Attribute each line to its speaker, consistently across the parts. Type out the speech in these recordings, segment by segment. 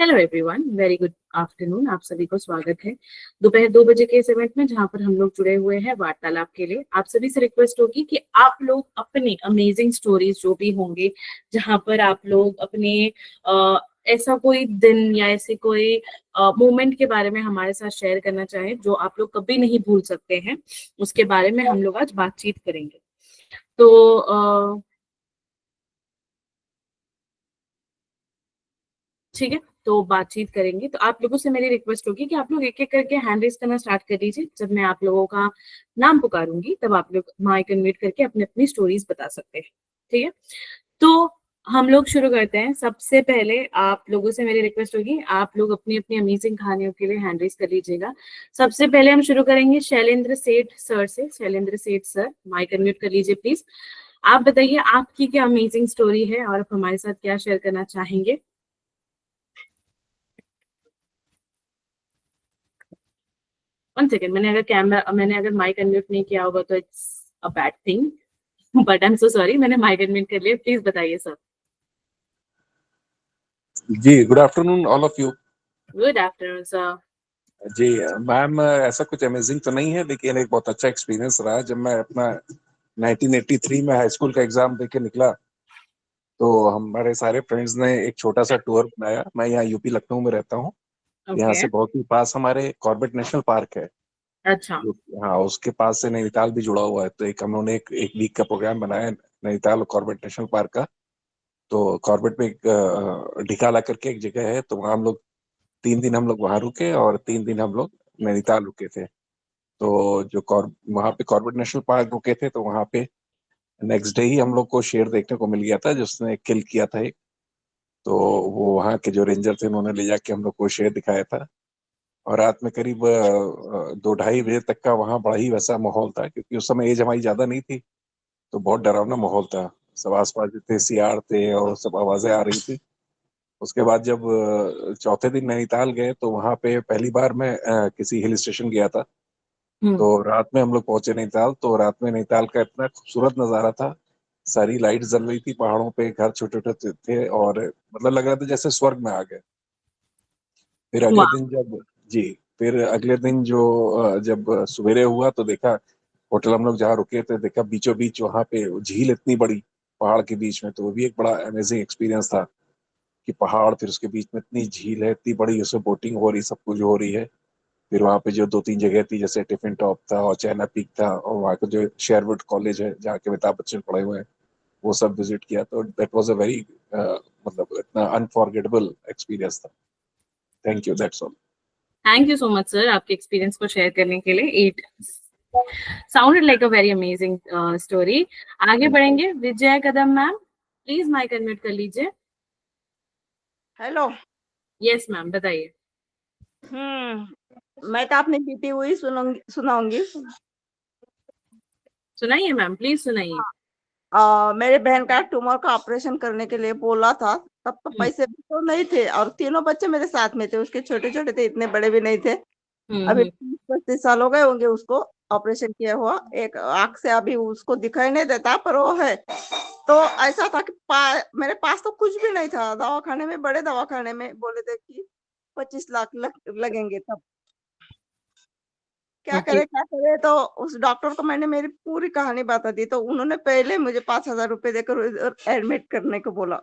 Speaker 1: Hello everyone, very good afternoon. आप सभी को स्वागत है दोपहर 2 बजे के इस इवेंट में, जहां पर हम लोग जुड़े हुए हैं वार्तालाप के लिए। आप सभी से रिक्वेस्ट होगी कि आप लोग अपने अमेजिंग स्टोरीज जो भी होंगे, जहां पर आप लोग अपने ऐसा कोई दिन या ऐसे कोई मोमेंट के बारे में हमारे साथ शेयर करना चाहें जो आप लोग कभी नहीं भूल सकते हैं, उसके बारे में हम लोग आज बातचीत करेंगे। तो ठीक है, तो बातचीत करेंगे। तो आप लोगों से मेरी रिक्वेस्ट होगी कि आप लोग एक एक करके हैंड रेज करना स्टार्ट कर दीजिए। जब मैं आप लोगों का नाम पुकारूंगी तब आप लोग माइक अनम्यूट करके अपनी अपनी स्टोरीज बता सकते हैं। ठीक है, तो हम लोग शुरू करते हैं। सबसे पहले आप लोगों से मेरी रिक्वेस्ट होगी, आप लोग अपनी अपनी अमेजिंग कहानियों के लिए हैंड रेज कर लीजिएगा। सबसे पहले हम शुरू करेंगे शैलेंद्र सेठ सर से। शैलेंद्र सेठ सर, माइक अनम्यूट कर लीजिए प्लीज। आप बताइए आपकी क्या अमेजिंग स्टोरी है और आप हमारे साथ क्या शेयर करना चाहेंगे। 1 सेकेंड, मैंने अगर माइक अनम्यूट नहीं किया होगा तो it's a bad thing, but I am so sorry. मैंने माइक अनम्यूट कर लिया, प्लीज बताइए सर।
Speaker 2: जी, good afternoon all of you.
Speaker 1: Good afternoon sir.
Speaker 2: जी मैम, ऐसा कुछ अमेजिंग तो नहीं है, लेकिन एक बहुत अच्छा एक्सपीरियंस रहा। जब मैं अपना 1983 में हाई स्कूल का एग्जाम देके निकला, तो हमारे सारे फ्रेंड्स ने एक छोटा सा टूर बनाया। मैं यहाँ यूपी लखनऊ में रहता हूँ। यहाँ
Speaker 1: ओके,
Speaker 2: से बहुत ही पास हमारे कॉर्बेट नेशनल पार्क है।
Speaker 1: अच्छा।
Speaker 2: हाँ, उसके पास से नैनीताल भी जुड़ा हुआ है। तो एक हम लोगों ने एक वीक का प्रोग्राम बनाया नैनीताल और कॉर्बेट नेशनल पार्क का। तो कॉर्बेट में एक ढिकाला करके एक जगह है, तो वहाँ हम लोग 3 दिन हम लोग वहाँ रुके और 3 दिन हम लोग नैनीताल रुके थे। तो वहाँ पे कॉर्बेट नेशनल पार्क रुके थे, तो वहाँ पे नेक्स्ट डे ही हम लोग को शेर देखने को मिल गया था, जिसने किल किया था एक। तो वो वहाँ के जो रेंजर थे, उन्होंने ले जाके हम लोग को शेर दिखाया था। और रात में करीब 2-2:30 बजे तक का वहाँ बड़ा ही वैसा माहौल था, क्योंकि उस समय एज हमारी ज्यादा नहीं थी। तो बहुत डरावना माहौल था। सब आसपास जितने सियार थे और सब आवाजें आ रही थी। उसके बाद जब चौथे दिन नैनीताल गए, तो वहाँ पे पहली बार मैं किसी हिल स्टेशन गया था। तो रात में हम लोग पहुंचे नैनीताल। तो रात में नैनीताल का इतना खूबसूरत नजारा था। सारी लाइट जल रही थी, पहाड़ों पे घर छोटे छोटे थे, और मतलब लग रहा था जैसे स्वर्ग में आ गए। फिर अगले
Speaker 1: वाह।
Speaker 2: दिन जब जी फिर अगले दिन जब सवेरे हुआ, तो देखा होटल हम लोग जहाँ रुके थे, देखा बीचों बीच वहाँ पे झील इतनी बड़ी पहाड़ के बीच में। तो वो भी एक बड़ा अमेजिंग एक्सपीरियंस था कि पहाड़, फिर उसके बीच में इतनी झील है, इतनी बड़ी, उसमें बोटिंग हो रही, सब कुछ हो रही है। फिर वहाँ पे जो 2-3 जगह थी, जैसे टिफिन टॉप था और चाइना पीक था, और वहाँ का जो शेरवुड कॉलेज है जहाँ के अमिताभ बच्चन पढ़े हुए हैं, वो सब विजिट किया। तो दैट वाज अ वेरी मतलब इतना अनफॉरगेटेबल एक्सपीरियंस था। Thank you, that's all.
Speaker 1: Thank you so much sir, आपके एक्सपीरियंस को शेयर करने के लिए। It sounded like a very amazing story. आगे बढ़ेंगे, विजय कदम मैम, प्लीज माइक अनम्यूट कर लीजिए।
Speaker 3: हेलो।
Speaker 1: यस मैम, बताइए।
Speaker 3: मैं तो आपने बीती हुई सुनाऊंगी।
Speaker 1: सुनाइए मैम, प्लीज सुनाइए।
Speaker 3: मेरे बहन का ट्यूमर का ऑपरेशन करने के लिए बोला था। तब तो पैसे भी तो नहीं थे, और तीनों बच्चे मेरे साथ में थे। उसके छोटे छोटे थे, इतने बड़े भी नहीं थे। अभी 30-35 साल हो गए होंगे उसको ऑपरेशन किया हुआ। एक आंख से अभी उसको दिखाई नहीं देता, पर वो है। तो ऐसा था कि मेरे पास तो कुछ भी नहीं था। दवाखाने में, बड़े दवाखाने में बोले थे कि 25 लाख लगेंगे। तब क्या
Speaker 1: ओके,
Speaker 3: करे क्या करे, तो उस डॉक्टर को मैंने मेरी पूरी कहानी बता दी। तो उन्होंने पहले मुझे 5,000 रुपए देकर एडमिट करने को बोला।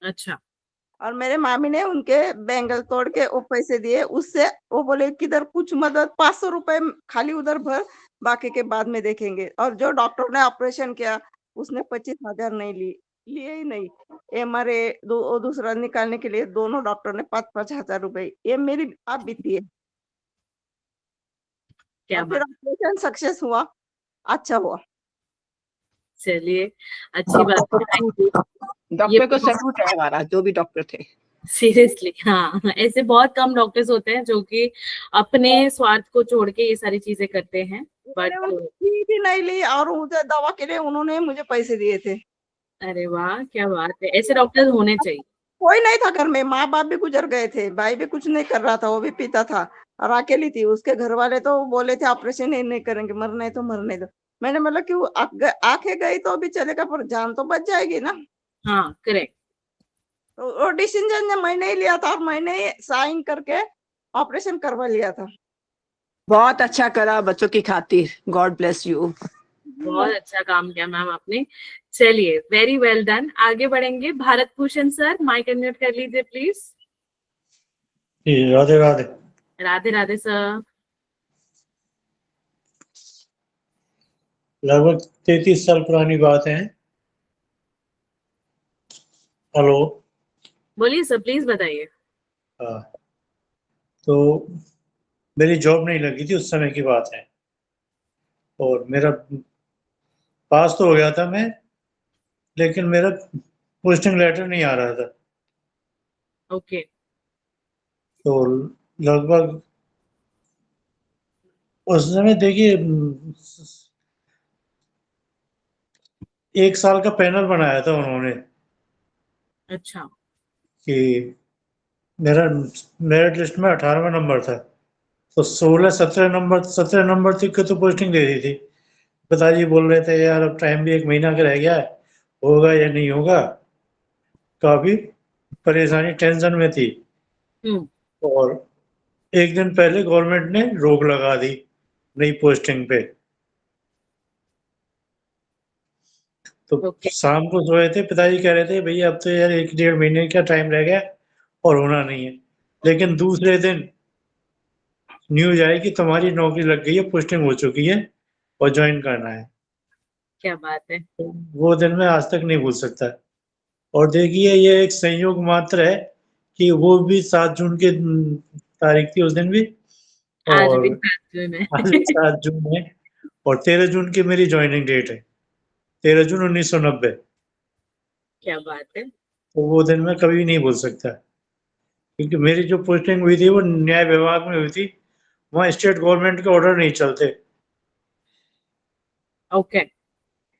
Speaker 1: अच्छा।
Speaker 3: और मेरे मामी ने उनके बैंगल तोड़ के वो पैसे दिए। उससे वो बोले कि इधर कुछ मदद 500 रुपए खाली उधर भर, बाकी के बाद में देखेंगे। और जो डॉक्टर ने ऑपरेशन किया, उसने 25,000 नहीं लिए ही नहीं। एमआरआई दूसरा निकालने के लिए दोनों डॉक्टर ने 5-5 हजार रुपए। ये मेरी आप बीती है।
Speaker 1: क्या
Speaker 3: और फिर
Speaker 1: बात।
Speaker 3: ऑपरेशन सक्सेस हुआ, अच्छा हुआ।
Speaker 1: चलिए, अच्छी बात है। Thank you.
Speaker 4: डॉक्टर को सैल्यूट है हमारा, जो भी डॉक्टर थे।
Speaker 1: सीरियसली, हाँ, ऐसे बहुत कम डॉक्टर्स होते हैं जो कि अपने स्वार्थ को छोड़ के ये सारी चीजें करते हैं।
Speaker 3: मैंने
Speaker 1: बट
Speaker 3: उनकी फी भी नहीं ली, और उधर दवा के लिए उन्होंने मुझे पैसे दिए थे।
Speaker 1: अरे वाह, क्या बात है, ऐसे डॉक्टर्स होने चाहिए।
Speaker 3: कोई नहीं था घर में, माँ बाप भी गुजर गए थे, भाई भी कुछ नहीं कर रहा था, वो भी पीता था, और अकेली थी। उसके घर वाले तो बोले थे ऑपरेशन ही नहीं करेंगे, मरना है तो मरने दो। मैंने बोला क्यों, आंखें गई तो अभी चलेगा, पर जान तो बच जाएगी ना।
Speaker 1: हाँ, करेक्ट।
Speaker 3: तो वो डिसीजन मैंने ही लिया था और मैंने ही साइन करके ऑपरेशन करवा लिया था।
Speaker 4: बहुत अच्छा करा बच्चों की खातिर, गॉड ब्लेस यू।
Speaker 1: बहुत अच्छा काम किया मैम आपने। चलिए, वेरी वेल डन। आगे बढ़ेंगे। Bharat Bhushan sir, mic unmute कर लीजिए प्लीज।
Speaker 5: जी, राधे राधे।
Speaker 1: राधे राधे सर।
Speaker 5: लगभग 33 साल पुरानी बात है। हेलो।
Speaker 1: बोलिए सर, प्लीज बताइए।
Speaker 5: हाँ, तो मेरी जॉब नहीं लगी थी, उस समय की बात है, और मेरा पास तो हो गया था मैं, लेकिन मेरा पोस्टिंग लेटर नहीं आ रहा था।
Speaker 1: ओके।
Speaker 5: तो लगभग उस समय देखिए 1 साल का पैनल बनाया था उन्होंने
Speaker 1: अच्छा।
Speaker 5: कि मेरा मेरिट लिस्ट में 18वां नंबर था, तो 17 नंबर तक की तो पोस्टिंग दे दी थी। पिताजी बोल रहे थे यार अब टाइम भी 1 महीना का रह गया है, होगा या नहीं होगा। काफी परेशानी टेंशन में थी। और एक दिन पहले गवर्नमेंट ने रोक लगा दी नई पोस्टिंग पे। तो
Speaker 1: ओके।
Speaker 5: शाम को सोए थे, पिताजी कह रहे थे भैया अब तो यार 1 डेढ़ महीने का टाइम रह गया और होना नहीं है। लेकिन दूसरे दिन न्यूज आई कि तुम्हारी नौकरी लग गई है, पोस्टिंग हो चुकी है और ज्वाइन करना है।
Speaker 1: क्या बात है।
Speaker 5: तो वो दिन मैं आज तक नहीं भूल सकता। और देखिए ये एक संयोग मात्र है कि वो भी 7 जून के तारीख थी उस दिन भी,
Speaker 1: आज
Speaker 5: और
Speaker 1: भी 7 जून है।
Speaker 5: आज 7 जून है, और 13 जून की मेरी ज्वाइनिंग डेट है, 13 जून 1990।
Speaker 1: क्या बात है।
Speaker 5: तो वो दिन मैं कभी नहीं भूल सकता, क्योंकि मेरी जो पोस्टिंग हुई थी वो न्याय विभाग में हुई थी। वहाँ स्टेट गवर्नमेंट के ऑर्डर नहीं चलते,
Speaker 1: ओके।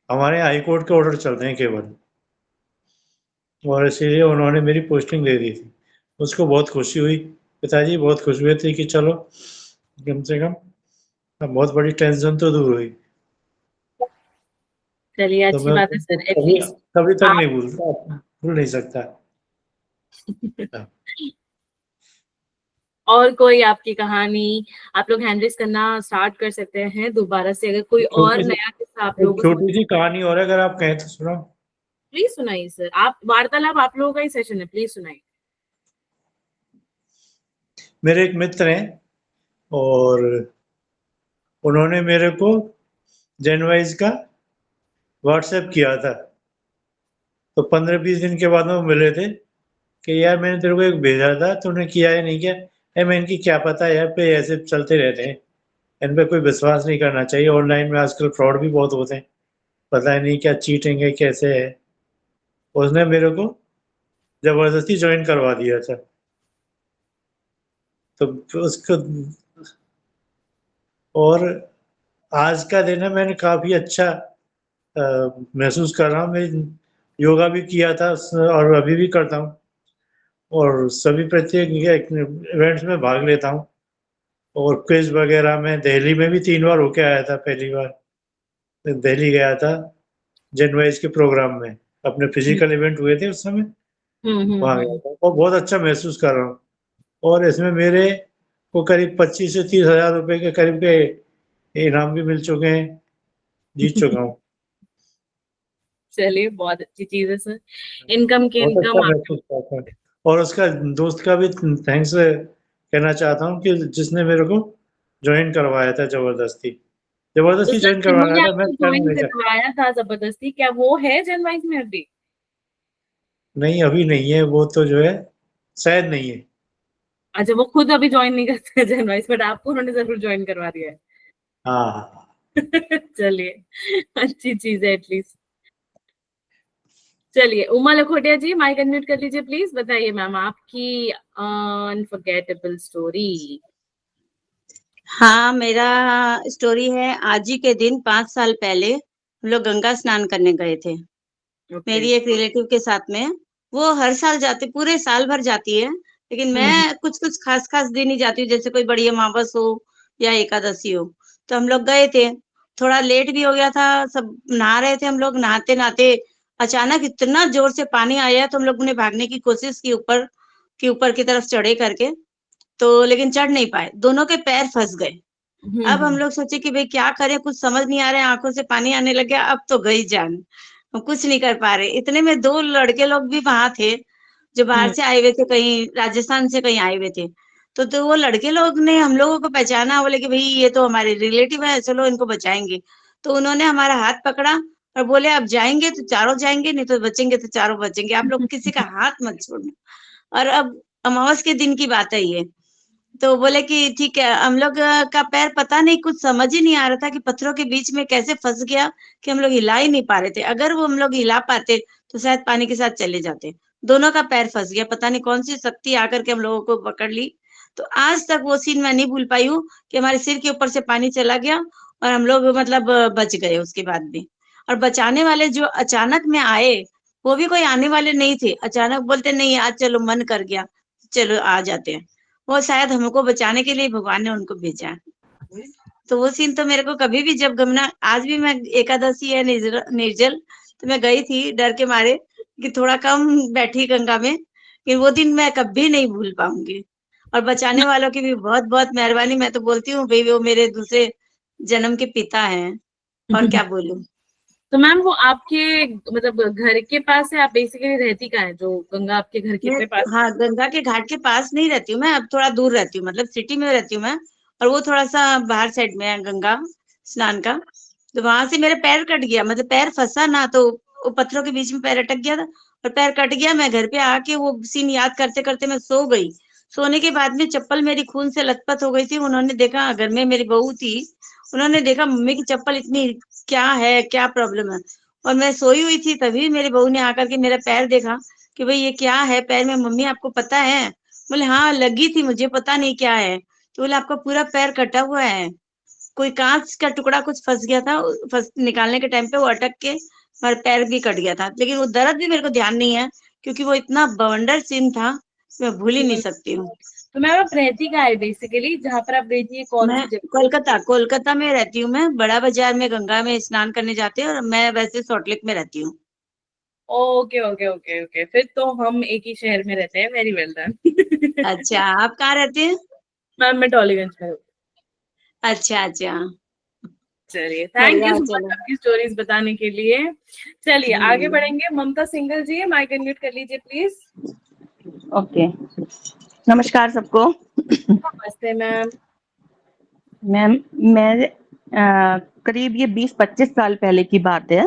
Speaker 5: हमारे हाई कोर्ट के ऑर्डर चलते हैं केवल, और इसीलिए उन्होंने मेरी पोस्टिंग दे दी थी। उसको बहुत खुशी हुई, पिताजी बहुत खुश हुए थे कि चलो कम से कम अब बहुत बड़ी टेंशन तो दूर हुई।
Speaker 1: चलिए,
Speaker 5: तो
Speaker 1: अच्छी
Speaker 5: मैं
Speaker 1: बात है
Speaker 5: उसको
Speaker 1: सर,
Speaker 5: कभी
Speaker 1: एटलीस्ट
Speaker 5: कभी तक
Speaker 1: आप
Speaker 5: नहीं भूलता, भूल नहीं सकता।
Speaker 1: और कोई आपकी कहानी आप लोग हैंडलिस्ट करना स्टार्ट कर सकते हैं दोबारा से। अगर कोई और नया किस्सा आप लोगों
Speaker 5: एक
Speaker 1: को
Speaker 5: छोटी सी कहानी और है, अगर आप कहें तो सुनो।
Speaker 1: प्लीज सुनाइए सर। आप वार्तालाप आप लोगों का ही सेशन है, प्लीज सुनाइए।
Speaker 5: मेरे एक मित्र हैं और उन्होंने मेरे को जनवाइज का व्हाट्सएप किया था। तो 15-20 दिन के बाद वो मिले थे कि यार मैंने तेरे को एक भेजा था, तूने किया है नहीं किया। मैं इनकी क्या पता यार, पे ऐसे चलते रहते हैं, इन पे कोई विश्वास नहीं करना चाहिए। ऑनलाइन में आजकल फ्रॉड भी बहुत होते हैं, पता नहीं क्या चीटिंग है कैसे है। उसने मेरे को जबरदस्ती ज्वाइन करवा दिया था। तो उसको, और आज का दिन है, मैंने काफी अच्छा महसूस कर रहा हूँ। मैं योगा भी किया था और अभी भी करता हूँ, और सभी प्रत्येक इवेंट्स में भाग लेता हूँ। और क्विज वगैरह में दिल्ली में भी 3 बार होके आया था। पहली बार दिल्ली गया था जनवाइज के प्रोग्राम में, अपने फिजिकल इवेंट हुए थे उस समय, वहाँ गया था और बहुत अच्छा महसूस कर रहा हूँ। और इसमें मेरे को करीब 25 से 30 हजार रुपए के करीब के इनाम भी मिल चुके हैं, जीत चुका हूँ।
Speaker 1: चलिए, बहुत अच्छी चीज है सर। इनकम की
Speaker 5: बहुत
Speaker 1: इनकम
Speaker 5: अच्छा
Speaker 1: आप
Speaker 5: महसूस करता हूँ। और उसका दोस्त का भी थैंक्स कहना चाहता हूँ कि जिसने मेरे को ज्वाइन करवाया था जबरदस्ती,
Speaker 1: तो
Speaker 5: जबरदस्ती
Speaker 1: सर
Speaker 5: ज्वाइन
Speaker 1: जिन्होंने
Speaker 5: करवाया था, मैं
Speaker 1: आपको
Speaker 5: करना
Speaker 1: ज्वाइन
Speaker 5: नहीं चाहता।
Speaker 1: करवाया था जबरदस्ती, क्या वो है जनवाइज में अभी?
Speaker 5: नहीं अभी नहीं है, वो तो जो है शायद नहीं है।
Speaker 1: अच्छा, वो खुद अभी ज्वाइन नहीं करते जनवाइज, बट आपको उन्होंने जरूर ज्वाइन करवा दिया है।
Speaker 5: हाँ।
Speaker 1: चलिए, अच्छी चीज है एटलीस्ट। चलिए, उमा लखोटिया जी, माइक अनम्यूट कर लीजिए प्लीज। बताइए मैम आपकी अनफॉरगेटेबल स्टोरी।
Speaker 6: हाँ, मेरा स्टोरी है। आज ही के दिन 5 साल पहले हम लोग गंगा स्नान करने गए थे, मेरी एक रिलेटिव के साथ में। वो हर साल जाती, पूरे साल भर जाती है, लेकिन मैं कुछ-कुछ खास-खास दिन ही जाती हूँ, जैसे कोई बड़ी अमावस हो या एकादशी हो। तो हम लोग गए थे, थोड़ा लेट भी हो गया था, सब नहा रहे थे हम लोग, नहाते-नहाते अचानक इतना जोर से पानी आया तो हम लोगों ने भागने की कोशिश की ऊपर की तरफ चढ़े करके, तो लेकिन चढ़ नहीं पाए, दोनों के पैर फंस गए। अब हम लोग सोचे कि भाई क्या करें, कुछ समझ नहीं आ रहा है, आंखों से पानी आने लग गया, अब तो गई जान, हम कुछ नहीं कर पा रहे। इतने में 2 लड़के लोग भी वहां थे जो बाहर से आए हुए थे, कहीं राजस्थान से कहीं आए हुए थे। तो वो लड़के लोग ने हम लोगों को पहचाना, बोले कि भाई ये तो हमारे रिलेटिव है, चलो इनको बचाएंगे। तो उन्होंने हमारा हाथ पकड़ा और बोले अब जाएंगे तो चारों जाएंगे, नहीं तो बचेंगे तो चारों बचेंगे, आप लोग किसी का हाथ मत छोड़ना। और अब अमावस के दिन की बात है ये। तो बोले कि ठीक है, हम लोग का पैर पता नहीं, कुछ समझ ही नहीं आ रहा था कि पत्थरों के बीच में कैसे फंस गया कि हम लोग हिला ही नहीं पा रहे थे। अगर वो हम लोग हिला पाते तो शायद पानी के साथ चले जाते। दोनों का पैर फंस गया, पता नहीं कौन सी शक्ति आकर के हम लोगों को पकड़ ली। तो आज तक वो सीन मैं नहीं भूल पाई हूँ कि हमारे सिर के ऊपर से पानी चला गया और हम लोग मतलब बच गए उसके बाद भी। और बचाने वाले जो अचानक में आए, वो भी कोई आने वाले नहीं थे, अचानक बोलते नहीं आज चलो मन कर गया, चलो आ जाते हैं। वो शायद हमको बचाने के लिए भगवान ने उनको भेजा है। तो वो सीन तो मेरे को कभी भी जब गमना, आज भी मैं एकादशी है निर्जल, तो मैं गई थी डर के मारे कि थोड़ा कम बैठी गंगा में, कि वो दिन मैं कभी नहीं भूल पाऊंगी। और बचाने वालों की भी बहुत बहुत मेहरबानी। मैं तो बोलती हूँ भाई वो मेरे दूसरे जन्म के पिता हैं, और क्या बोलूं।
Speaker 1: तो मैम वो आपके मतलब घर के पास है, आप बेसिकली रहती कहाँ है, जो गंगा आपके घर के पास?
Speaker 6: हाँ, गंगा के घाट के पास नहीं रहती हूँ मैं, अब थोड़ा दूर रहती हूँ, मतलब सिटी में रहती हूँ मैं, और वो थोड़ा सा बाहर साइड में है गंगा स्नान का। तो वहां से मेरा पैर कट गया, मतलब पैर फंसा ना, तो वो पत्थरों के बीच में पैर अटक गया था और पैर कट गया। मैं घर पे आके वो सीन याद करते करते मैं सो गई। सोने के बाद में चप्पल मेरी खून से लथपथ हो गई थी। उन्होंने देखा, घर में मेरी बहू थी, उन्होंने देखा मम्मी की चप्पल इतनी, क्या है, क्या प्रॉब्लम है। और मैं सोई हुई थी, तभी मेरी बहू ने आकर के मेरा पैर देखा कि भाई ये क्या है पैर में, मम्मी आपको पता है? बोले हाँ लगी थी, मुझे पता नहीं क्या है। तो बोले आपका पूरा पैर कटा हुआ है, कोई कांच का टुकड़ा कुछ फंस गया था, निकालने के टाइम पे वो अटक के मेरा पैर भी कट गया था। लेकिन वो दर्द भी मेरे को ध्यान नहीं है, क्योंकि वो इतना बवंडर सीन था, मैं भूल ही नहीं सकती हूँ।
Speaker 1: तो मैम आप रहती कहाँ है बेसिकली, जहाँ पर आप गई थी, कौन
Speaker 6: मैं
Speaker 1: सी जगह?
Speaker 6: कोलकाता में रहती हूँ। मैं बड़ा बाजार में गंगा में स्नान करने जाते हैं, और मैं वैसे सॉल्टलेक में रहती हूँ।
Speaker 1: ओके ओके ओके ओके, फिर तो हम एक ही शहर में रहते हैं। Very well done.
Speaker 6: अच्छा, आप कहाँ रहते हैं?
Speaker 1: मैम मैं टॉलीगंज में हूँ।
Speaker 6: अच्छा अच्छा,
Speaker 1: चलिए, थैंक
Speaker 6: बढ़िया
Speaker 1: यू
Speaker 6: है,
Speaker 1: सो मच
Speaker 6: चलो।
Speaker 1: आपकी स्टोरीज बताने के लिए। चलिए आगे
Speaker 6: हम्म,
Speaker 1: बढ़ेंगे। ममता सिंगल जी, माइक अनम्यूट कर लीजिए प्लीज।
Speaker 7: ओके, नमस्कार सबको।
Speaker 1: नमस्ते मैम।
Speaker 7: मैम मैं करीब ये 20-25 साल पहले की बात है।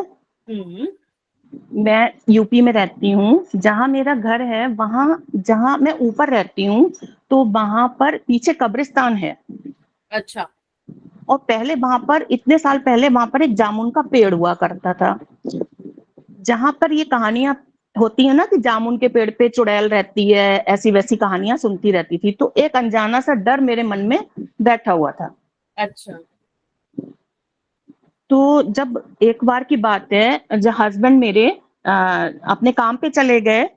Speaker 7: मैं यूपी में रहती हूँ। जहाँ मेरा घर है वहाँ, जहाँ मैं ऊपर रहती हूँ, तो वहां पर पीछे कब्रिस्तान है।
Speaker 1: अच्छा।
Speaker 7: और पहले वहां पर, इतने साल पहले वहां पर एक जामुन का पेड़ हुआ करता था। जहां पर ये कहानियां होती है ना कि जामुन के पेड़ पे चुड़ैल रहती है, ऐसी वैसी कहानियां सुनती रहती थी। तो एक अनजाना सा डर मेरे मन में बैठा हुआ था।
Speaker 1: अच्छा।
Speaker 7: तो जब एक बार की बात है, जब हस्बैंड मेरे अपने काम पे चले गए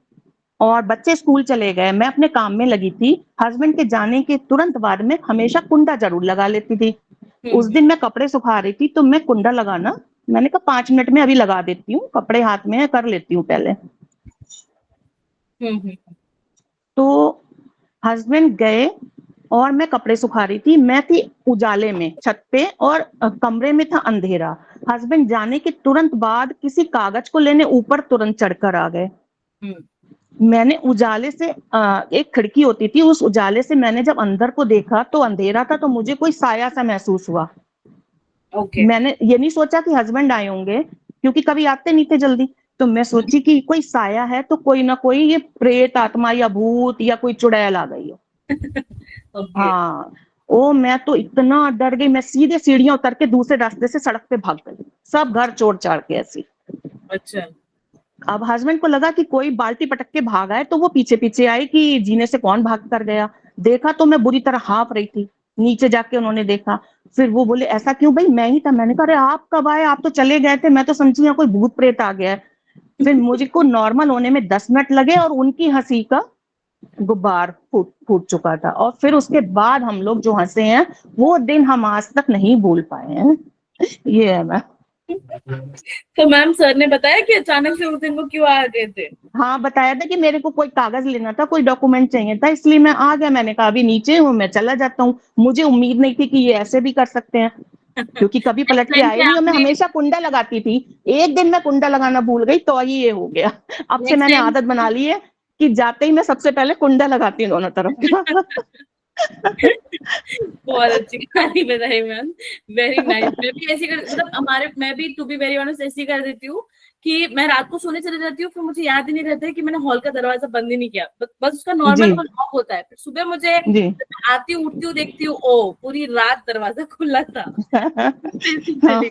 Speaker 7: और बच्चे स्कूल चले गए, मैं अपने काम में लगी थी। हस्बैंड के जाने के तुरंत बाद में हमेशा कुंडा जरूर लगा लेती थी। उस दिन मैं कपड़े सुखा रही थी, तो मैं कुंडा लगाना, मैंने कहा 5 मिनट में अभी लगा देती हूँ, कपड़े हाथ में कर लेती हूँ पहले। तो हस्बैंड गए और मैं कपड़े सुखा रही थी। मैं थी उजाले में छत पे, और कमरे में था अंधेरा। हस्बैंड जाने के तुरंत बाद किसी कागज को लेने ऊपर तुरंत चढ़कर आ गए। मैंने उजाले से, एक खिड़की होती थी, उस उजाले से मैंने जब अंदर को देखा तो अंधेरा था, तो मुझे कोई साया सा महसूस हुआ। मैंने ये नहीं सोचा कि हस्बैंड आए होंगे, क्योंकि कभी आते नहीं थे जल्दी। तो मैं सोची कि कोई साया है, तो कोई ना कोई ये प्रेत आत्मा या भूत या कोई चुड़ैल आ गई हो। हाँ, ओ मैं तो इतना डर गई, मैं सीधे सीढ़ियां उतर के दूसरे रास्ते से सड़क पे भाग गई, सब घर छोड़ छाड़ के ऐसी।
Speaker 1: अच्छा।
Speaker 7: अब हस्बैंड को लगा कि कोई बाल्टी पटक के भागा है, तो वो पीछे पीछे आई कि जीने से कौन भाग कर गया। देखा तो मैं बुरी तरह हाँफ रही थी। नीचे जाके उन्होंने देखा, फिर वो बोले ऐसा क्यों भाई, मैं ही था। मैंने कहा अरे आप कब आए, आप तो चले गए थे, मैं तो समझी यहाँ कोई भूत प्रेत आ गया है। फिर मुझको नॉर्मल होने में 10 मिनट लगे, और उनकी हंसी का गुब्बार फूट चुका था। और फिर उसके बाद हम लोग जो हंसे हैं, वो दिन हम आज तक नहीं भूल पाए हैं। ये है मैं।
Speaker 1: तो मैम सर ने बताया कि अचानक से उस दिन वो क्यों आ गए थे?
Speaker 7: हाँ, बताया था कि मेरे को कोई कागज लेना था, कोई डॉक्यूमेंट चाहिए था, इसलिए मैं आ गया। मैंने कहा अभी नीचे हूँ, मैं चला जाता हूँ। मुझे उम्मीद नहीं थी कि ये ऐसे भी कर सकते हैं, क्योंकि कभी पलट के
Speaker 1: नेक्स्ट टाइम
Speaker 7: आए
Speaker 1: से
Speaker 7: नहीं और मैं
Speaker 1: आपने
Speaker 7: हमेशा कुंडा लगाती थी। एक दिन मैं कुंडा लगाना भूल गई तो ही ये हो गया। अब से
Speaker 1: नेक्स्ट
Speaker 7: मैंने
Speaker 1: टाइम
Speaker 7: आदत बना ली है कि जाते ही मैं सबसे पहले कुंडा लगाती हूँ दोनों तरफ का।
Speaker 1: बहुत अच्छी कहानी बताई मैम, वेरी नाइस। मैं भी ऐसी कर, मतलब हमारे, मैं भी टू बी वेरी ऑनेस्ट ऐसी कर देती हूँ कि मैं रात को सोने चले जाती हूँ, फिर मुझे याद ही नहीं रहता है कि मैंने हॉल का दरवाजा बंद ही नहीं किया, बस उसका नॉर्मल
Speaker 7: जी
Speaker 1: वो लॉक होता है। फिर सुबह मुझे
Speaker 7: जी।
Speaker 1: जब मैं आती हूँ, उठती हूँ, देखती हूँ ओ पूरी रात दरवाजा खुला था। ऐसी चली।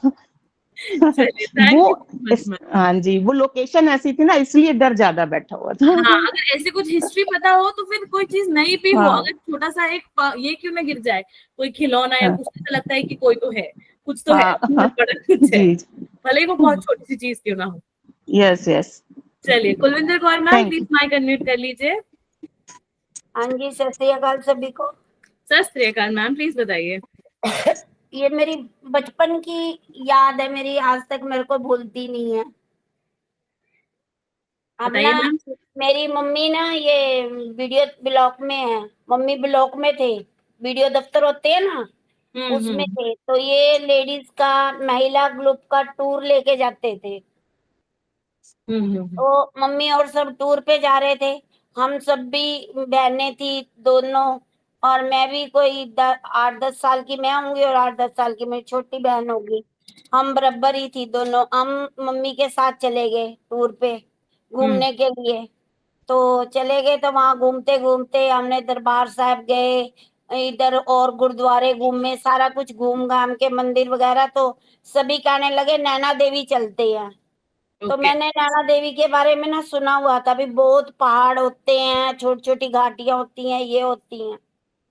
Speaker 7: हाँ,
Speaker 1: चलिए,
Speaker 7: वो
Speaker 1: thank you so much ma'am.
Speaker 7: हाँ जी, वो लोकेशन ऐसी थी ना, इसलिए डर ज्यादा बैठा हुआ था।
Speaker 1: हाँ, अगर ऐसे कुछ हिस्ट्री पता हो तो फिर कोई चीज नहीं भी हो,
Speaker 7: हाँ
Speaker 1: अगर छोटा सा एक ये क्यों ना गिर जाए, कोई खिलौना या
Speaker 7: हाँ
Speaker 1: कुछ, तो लगता है कि कोई तो है, कुछ तो है,
Speaker 7: हाँ
Speaker 1: बहुत बड़ा कुछ है,
Speaker 7: जी।
Speaker 1: भले ही वो बहुत छोटी सी चीज क्यों ना हो।
Speaker 7: Yes yes.
Speaker 1: चलिए, Kulwinder Kaur ma'am,
Speaker 7: thank
Speaker 1: please
Speaker 7: you.
Speaker 1: Mic unmute कर लीजिए।
Speaker 8: हाँ जी, सत श्री अकाल सभी को।
Speaker 1: सत श्री अकाल मैम, प्लीज बताइए।
Speaker 8: ये मेरी बचपन की याद है, मेरी आज तक मेरे को भूलती नहीं है। अब
Speaker 1: बताइए
Speaker 8: ना
Speaker 1: मैम।
Speaker 8: मेरी मम्मी ना ये वीडियो ब्लॉक में है, मम्मी ब्लॉक में थे, वीडियो दफ्तर होते हैं ना उसमें
Speaker 1: हम्म।
Speaker 8: थे। तो ये लेडीज का महिला ग्रुप का टूर लेके जाते थे।
Speaker 1: हम्म।
Speaker 8: तो मम्मी और सब टूर पे जा रहे थे, हम सब भी बहनें थी दोनों, और मैं भी कोई 8-10 साल की मैं होंगी और 8-10 साल की मेरी छोटी बहन होगी। हम बराबर ही थी दोनों। हम मम्मी के साथ चले गए टूर पे घूमने के लिए। तो चले गए, तो वहां घूमते घूमते हमने दरबार साहब गए, इधर और गुरुद्वारे घूमे, सारा कुछ घूम घाम के मंदिर वगैरह। तो सभी कहने लगे नैना देवी चलते हैं। तो
Speaker 1: ओके।
Speaker 8: मैंने नैना देवी के बारे में ना सुना हुआ था भी, बहुत पहाड़ होते हैं, छोटी छोटी घाटियां होती हैं, ये होती हैं।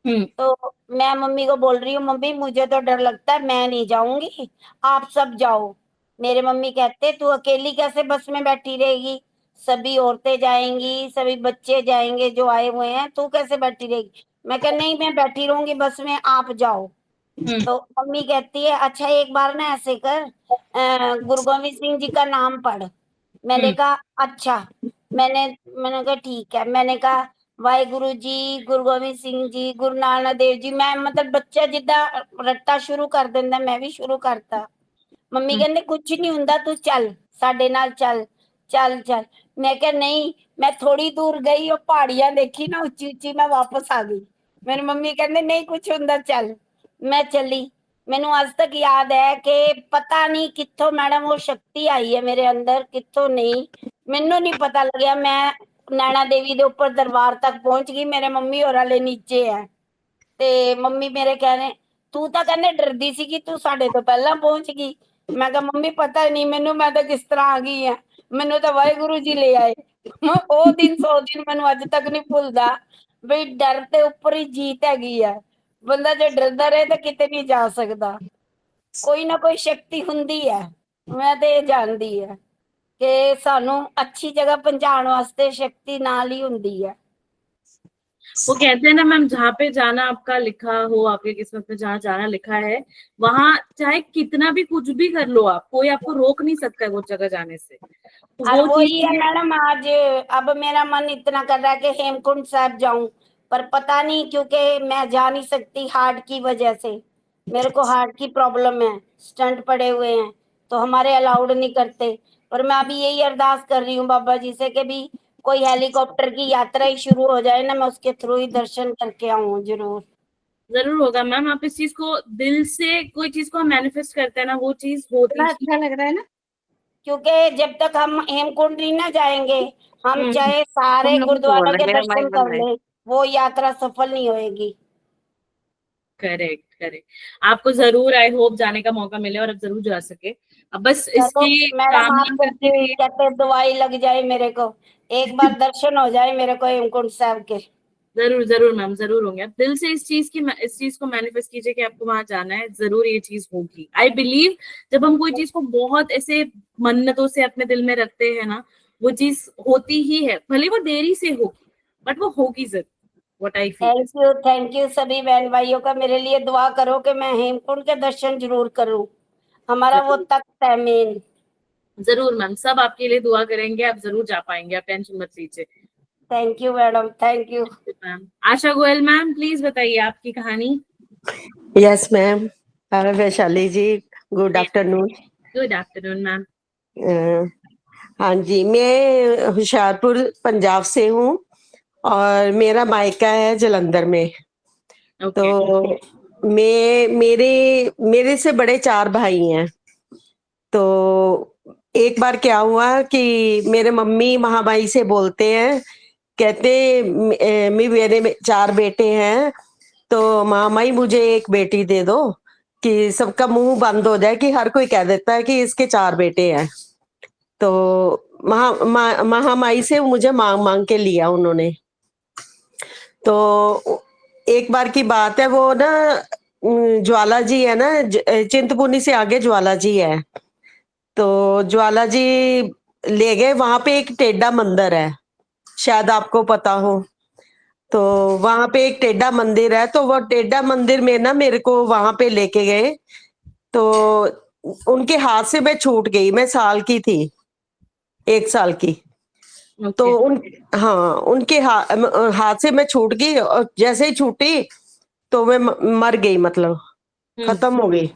Speaker 1: हम्म
Speaker 8: तो मैं मम्मी को बोल रही हूँ, मम्मी मुझे तो डर लगता है, मैं नहीं जाऊंगी, आप सब जाओ। मेरे मम्मी कहते तू अकेली कैसे बस में बैठी रहेगी, सभी औरतें जाएंगी, सभी बच्चे जाएंगे जो आए हुए हैं, तू कैसे बैठी रहेगी। मैं कह नहीं, मैं बैठी रहूंगी बस में, आप जाओ।
Speaker 1: हम्म
Speaker 8: तो मम्मी कहती है अच्छा एक बार ना ऐसे कर, गुरु गोविंद सिंह जी का नाम पढ़। मैंने
Speaker 1: हम्म
Speaker 8: कहा अच्छा। मैंने मैंने कहा ठीक है। मैंने कहा वाहिगुरु जी, गुरु गोविंद सिंह जी, गुरु नानक देव जी। मैं मतलब बच्चा जिद्दां रट्टा शुरू कर दिंदा, मैं भी शुरू करता। ਮੰਮੀ
Speaker 1: हम्म
Speaker 8: ਕਹਿੰਦੇ ਕੁਝ ਨਹੀਂ ਹੁੰਦਾ, ਤੂੰ ਚੱਲ ਸਾਡੇ ਨਾਲ, ਚੱਲ ਚੱਲ ਚੱਲ। ਮੈਂ ਕਿਹਾ ਨਹੀਂ। ਮੈਂ ਥੋੜੀ ਦੂਰ ਗਈ, ਉਹ ਪਹਾੜੀਆਂ ਦੇਖੀ ਨਾ ਉੱਚੀ ਉੱਚੀ, ਮੈਂ ਵਾਪਸ ਆ ਗਈ। ਮੇਰੀ ਮੰਮੀ ਕਹਿੰਦੇ ਨਹੀਂ ਕੁਝ ਹੁੰਦਾ, ਚੱਲ। ਮੈਂ ਚੱਲੀ। ਮੈਨੂੰ ਅੱਜ ਤੱਕ ਯਾਦ ਹੈ ਕਿ ਪਤਾ ਨਹੀਂ ਕਿੱਥੋਂ ਮੈਡਮ ਉਹ ਸ਼ਕਤੀ ਆਈ ਹੈ ਮੇਰੇ ਅੰਦਰ, ਕਿੱਥੋਂ ਨਹੀਂ ਮੈਨੂੰ ਨਹੀਂ ਪਤਾ ਲੱਗਿਆ। ਮੈਂ ਨੈਣਾ ਦੇਵੀ ਦੇ ਉੱਪਰ ਦਰਬਾਰ ਤੱਕ ਪਹੁੰਚ ਗਈ, ਮੇਰੇ ਮੰਮੀ ਹੋਰਾਂ ਵਾਲੇ ਨੀਚੇ ਹੈ। ਤੇ ਮੰਮੀ ਮੇਰੇ ਕਹਿੰਦੇ ਤੂੰ ਤਾਂ ਕਹਿੰਦੇ ਡਰਦੀ ਸੀ ਕਿ ਤੂੰ ਸਾਡੇ ਤੋਂ ਪਹਿਲਾਂ ਪਹੁੰਚ ਗਈ। ਮੈਂ ਕਿਹਾ ਮੰਮੀ ਪਤਾ ਨਹੀਂ ਮੈਨੂੰ, ਮੈਂ ਤਾਂ ਕਿਸ ਤਰ੍ਹਾਂ ਆ ਗਈ ਆ, ਮੈਨੂੰ ਤਾਂ ਵਾਹਿਗੁਰੂ ਜੀ ਲੈ ਆਏ। ਉਹ ਦਿਨ 100 ਦਿਨ ਮੈਨੂੰ ਅੱਜ ਤੱਕ ਨਹੀਂ ਭੁੱਲਦਾ ਵੀ ਡਰ ਦੇ ਉੱਪਰ ਹੀ ਜੀਤ ਹੈਗੀ ਆ। ਬੰਦਾ ਜੇ ਡਰਦਾ ਰਹੇ ਤਾਂ ਕਿਤੇ ਨਹੀਂ ਜਾ ਸਕਦਾ। ਕੋਈ ਨਾ ਕੋਈ ਸ਼ਕਤੀ ਹੁੰਦੀ ਹੈ, ਮੈਂ ਤੇ ਇਹ ਜਾਣਦੀ ਹੈ ਕਿ ਸਾਨੂੰ ਅੱਛੀ ਜਗ੍ਹਾ ਪਹੁੰਚਾਉਣ ਵਾਸਤੇ ਸ਼ਕਤੀ ਨਾਲ ਹੀ ਹੁੰਦੀ ਹੈ।
Speaker 1: वो कहते हैं ना मैम, जहाँ पे जाना आपका लिखा हो, आपके किस्मत में जहाँ जाना लिखा है, वहां चाहे कितना भी कुछ भी कर लो आप, कोई आपको रोक नहीं सकता है वो जगह जाने से। तो
Speaker 8: और
Speaker 1: वो
Speaker 8: वही है
Speaker 1: चीज
Speaker 8: मैडम, आज अब मेरा मन इतना कर रहा है कि हेमकुंड साहब जाऊं, पर पता नहीं क्योंकि मैं जा नहीं सकती हार्ट की वजह से। मेरे को हार्ट की प्रॉब्लम है, स्टंट पड़े हुए हैं, तो हमारे अलाउड नहीं करते। पर मैं अभी यही अरदास कर रही हूँ बाबा जी से कि भी कोई हेलीकॉप्टर की यात्रा ही शुरू हो जाए ना, मैं उसके थ्रू ही दर्शन करके आऊँ जरूर।
Speaker 1: जरूर होगा मैम। आप इस चीज को दिल से, कोई चीज को हम मैनिफेस्ट करते हैं ना, वो चीज होती
Speaker 8: इतना
Speaker 1: ही।
Speaker 8: अच्छा लग रहा है ना, क्योंकि जब तक हम हेमकुंड नहीं ना जाएंगे, हम
Speaker 1: हम्म
Speaker 8: चाहे
Speaker 6: तुम
Speaker 8: सारे
Speaker 6: लोगों को बोल
Speaker 8: गुरुद्वारा
Speaker 6: रहा है,
Speaker 8: के
Speaker 6: मेरा
Speaker 8: दर्शन
Speaker 6: माइक बंद
Speaker 8: कर
Speaker 6: है।
Speaker 8: ले, वो यात्रा सफल नहीं होएगी।
Speaker 1: Correct correct. आपको जरूर, आई होप, जाने का मौका मिले और आप जरूर जा सके। अब बस
Speaker 8: चलो
Speaker 1: इसकी
Speaker 8: मैडम, आप
Speaker 1: कामना करते
Speaker 8: सबकी
Speaker 1: रहिए।
Speaker 8: कहते दवाई लग जाए मेरे को, एक बार दर्शन हो जाए मेरे को हेमकुंड साहब के।
Speaker 1: जरूर जरूर मैम, जरूर होंगे। आप दिल से इस चीज को मैनिफेस्ट कीजिए कि आपको वहां जाना है, जरूर ये चीज होगी। आई बिलीव जब हम कोई चीज को बहुत ऐसे मन्नतों से अपने दिल में रखते हैं ना, वो चीज होती ही है, भले वो देरी से होगी, बट वो होगी जरूर। What I feel.
Speaker 8: Thank you सभी बहन भाइयों का, मेरे लिए दुआ करो कि मैं हेमकुंड के दर्शन जरूर करूं। हमारा वो तख्त है मेन।
Speaker 1: जरूर मैम, सब आपके लिए दुआ करेंगे, आप जरूर जा पाएंगे, आप टेंशन मत लीजिए।
Speaker 8: Thank you madam, thank you.
Speaker 1: Ma'am Asha Goyal ma'am, please बताइए आपकी कहानी।
Speaker 9: Yes ma'am, Vaishali ji, good afternoon.
Speaker 1: Good afternoon ma'am.
Speaker 9: हाँ जी, मैं होशियारपुर पंजाब से हूँ और मेरा मायका है जलंधर में। तो मेरे से बड़े 4 भाई हैं। तो एक बार क्या हुआ कि मेरे मम्मी महामाई से बोलते हैं, कहते मेरे 4 बेटे हैं, तो महामाई मुझे एक बेटी दे दो कि सबका मुंह बंद हो जाए कि हर कोई कह देता है कि इसके 4 बेटे हैं। तो महामाई से मुझे मांग मांग के लिया उन्होंने। तो एक बार की बात है, वो ना ज्वाला जी है ना, चिंतपूर्णी से आगे ज्वाला जी है। तो ज्वाला जी ले गए, वहां पे एक टेढ़ा मंदिर है, शायद आपको पता हो। तो वहां पे एक टेढ़ा मंदिर है, तो वो टेढ़ा मंदिर में ना मेरे को वहां पे लेके गए। तो उनके हाथ से मैं छूट गई, मैं साल की थी, 1 साल की। तो उनके हाथ से मैं छूट गई और जैसे ही छूटी तो मैं मर गई, मतलब खत्म हो गई।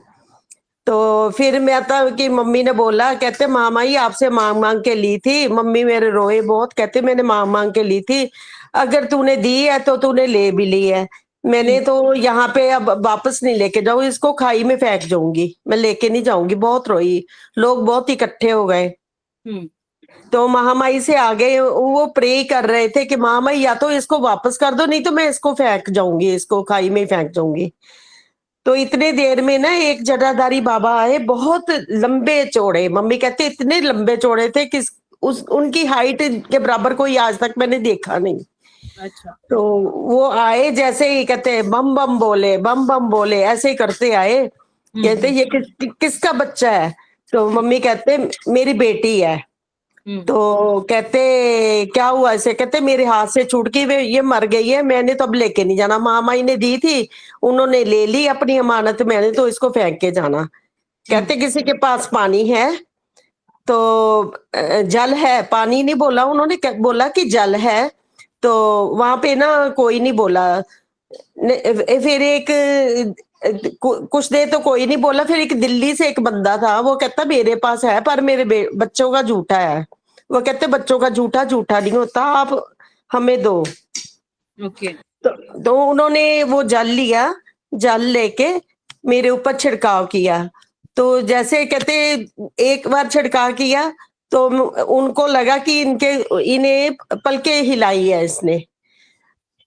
Speaker 9: तो फिर मैं था कि मम्मी ने बोला, कहते मामाई आपसे मांग मांग के ली थी। मम्मी मेरे रोए बहुत, कहते मैंने मांग मांग के ली थी, अगर तूने दी है तो तूने ले भी ली है। मैंने तो यहाँ पे अब वापस नहीं लेके जाऊँ, इसको खाई में फेंक जाऊंगी, मैं लेके नहीं जाऊंगी। बहुत रोई, लोग बहुत इकट्ठे हो गए। तो महामाई से आगे वो प्रे कर रहे थे कि महामाई या तो इसको वापस कर दो, नहीं तो मैं इसको फेंक जाऊंगी, इसको खाई में फेंक जाऊंगी। तो इतने देर में ना एक जटाधारी बाबा आए, बहुत लंबे चौड़े, मम्मी कहते इतने लंबे चौड़े थे कि उनकी हाइट के बराबर कोई आज तक मैंने देखा नहीं।
Speaker 1: अच्छा।
Speaker 9: तो वो आए, जैसे ही कहते बम बम बोले, बम बम बोले, ऐसे ही करते आए। कहते ये किसका बच्चा है? तो मम्मी कहते मेरी बेटी है। तो कहते क्या हुआ ऐसे? कहते मेरे हाथ से छूट गई, वे ये मर गई है, मैंने तो अब लेके नहीं जाना, महामाई ने दी थी, उन्होंने ले ली अपनी अमानत, मैंने तो इसको फेंक के जाना। कहते किसी के पास पानी है? तो जल है, पानी नहीं बोला उन्होंने, बोला कि जल है। तो वहां पे ना कोई नहीं बोला। फिर एक कुछ देर तो कोई नहीं बोला, फिर एक दिल्ली से एक बंदा था, वो कहता मेरे पास है पर मेरे बच्चों का झूठा है। वो कहते बच्चों का झूठा झूठा नहीं होता, आप हमें दो।
Speaker 1: ओके।
Speaker 9: तो उन्होंने वो जल लिया, जल लेके मेरे ऊपर छिड़काव किया। तो जैसे कहते एक बार छिड़काव किया तो उनको लगा कि इन्हें पलके हिलाई है इसने।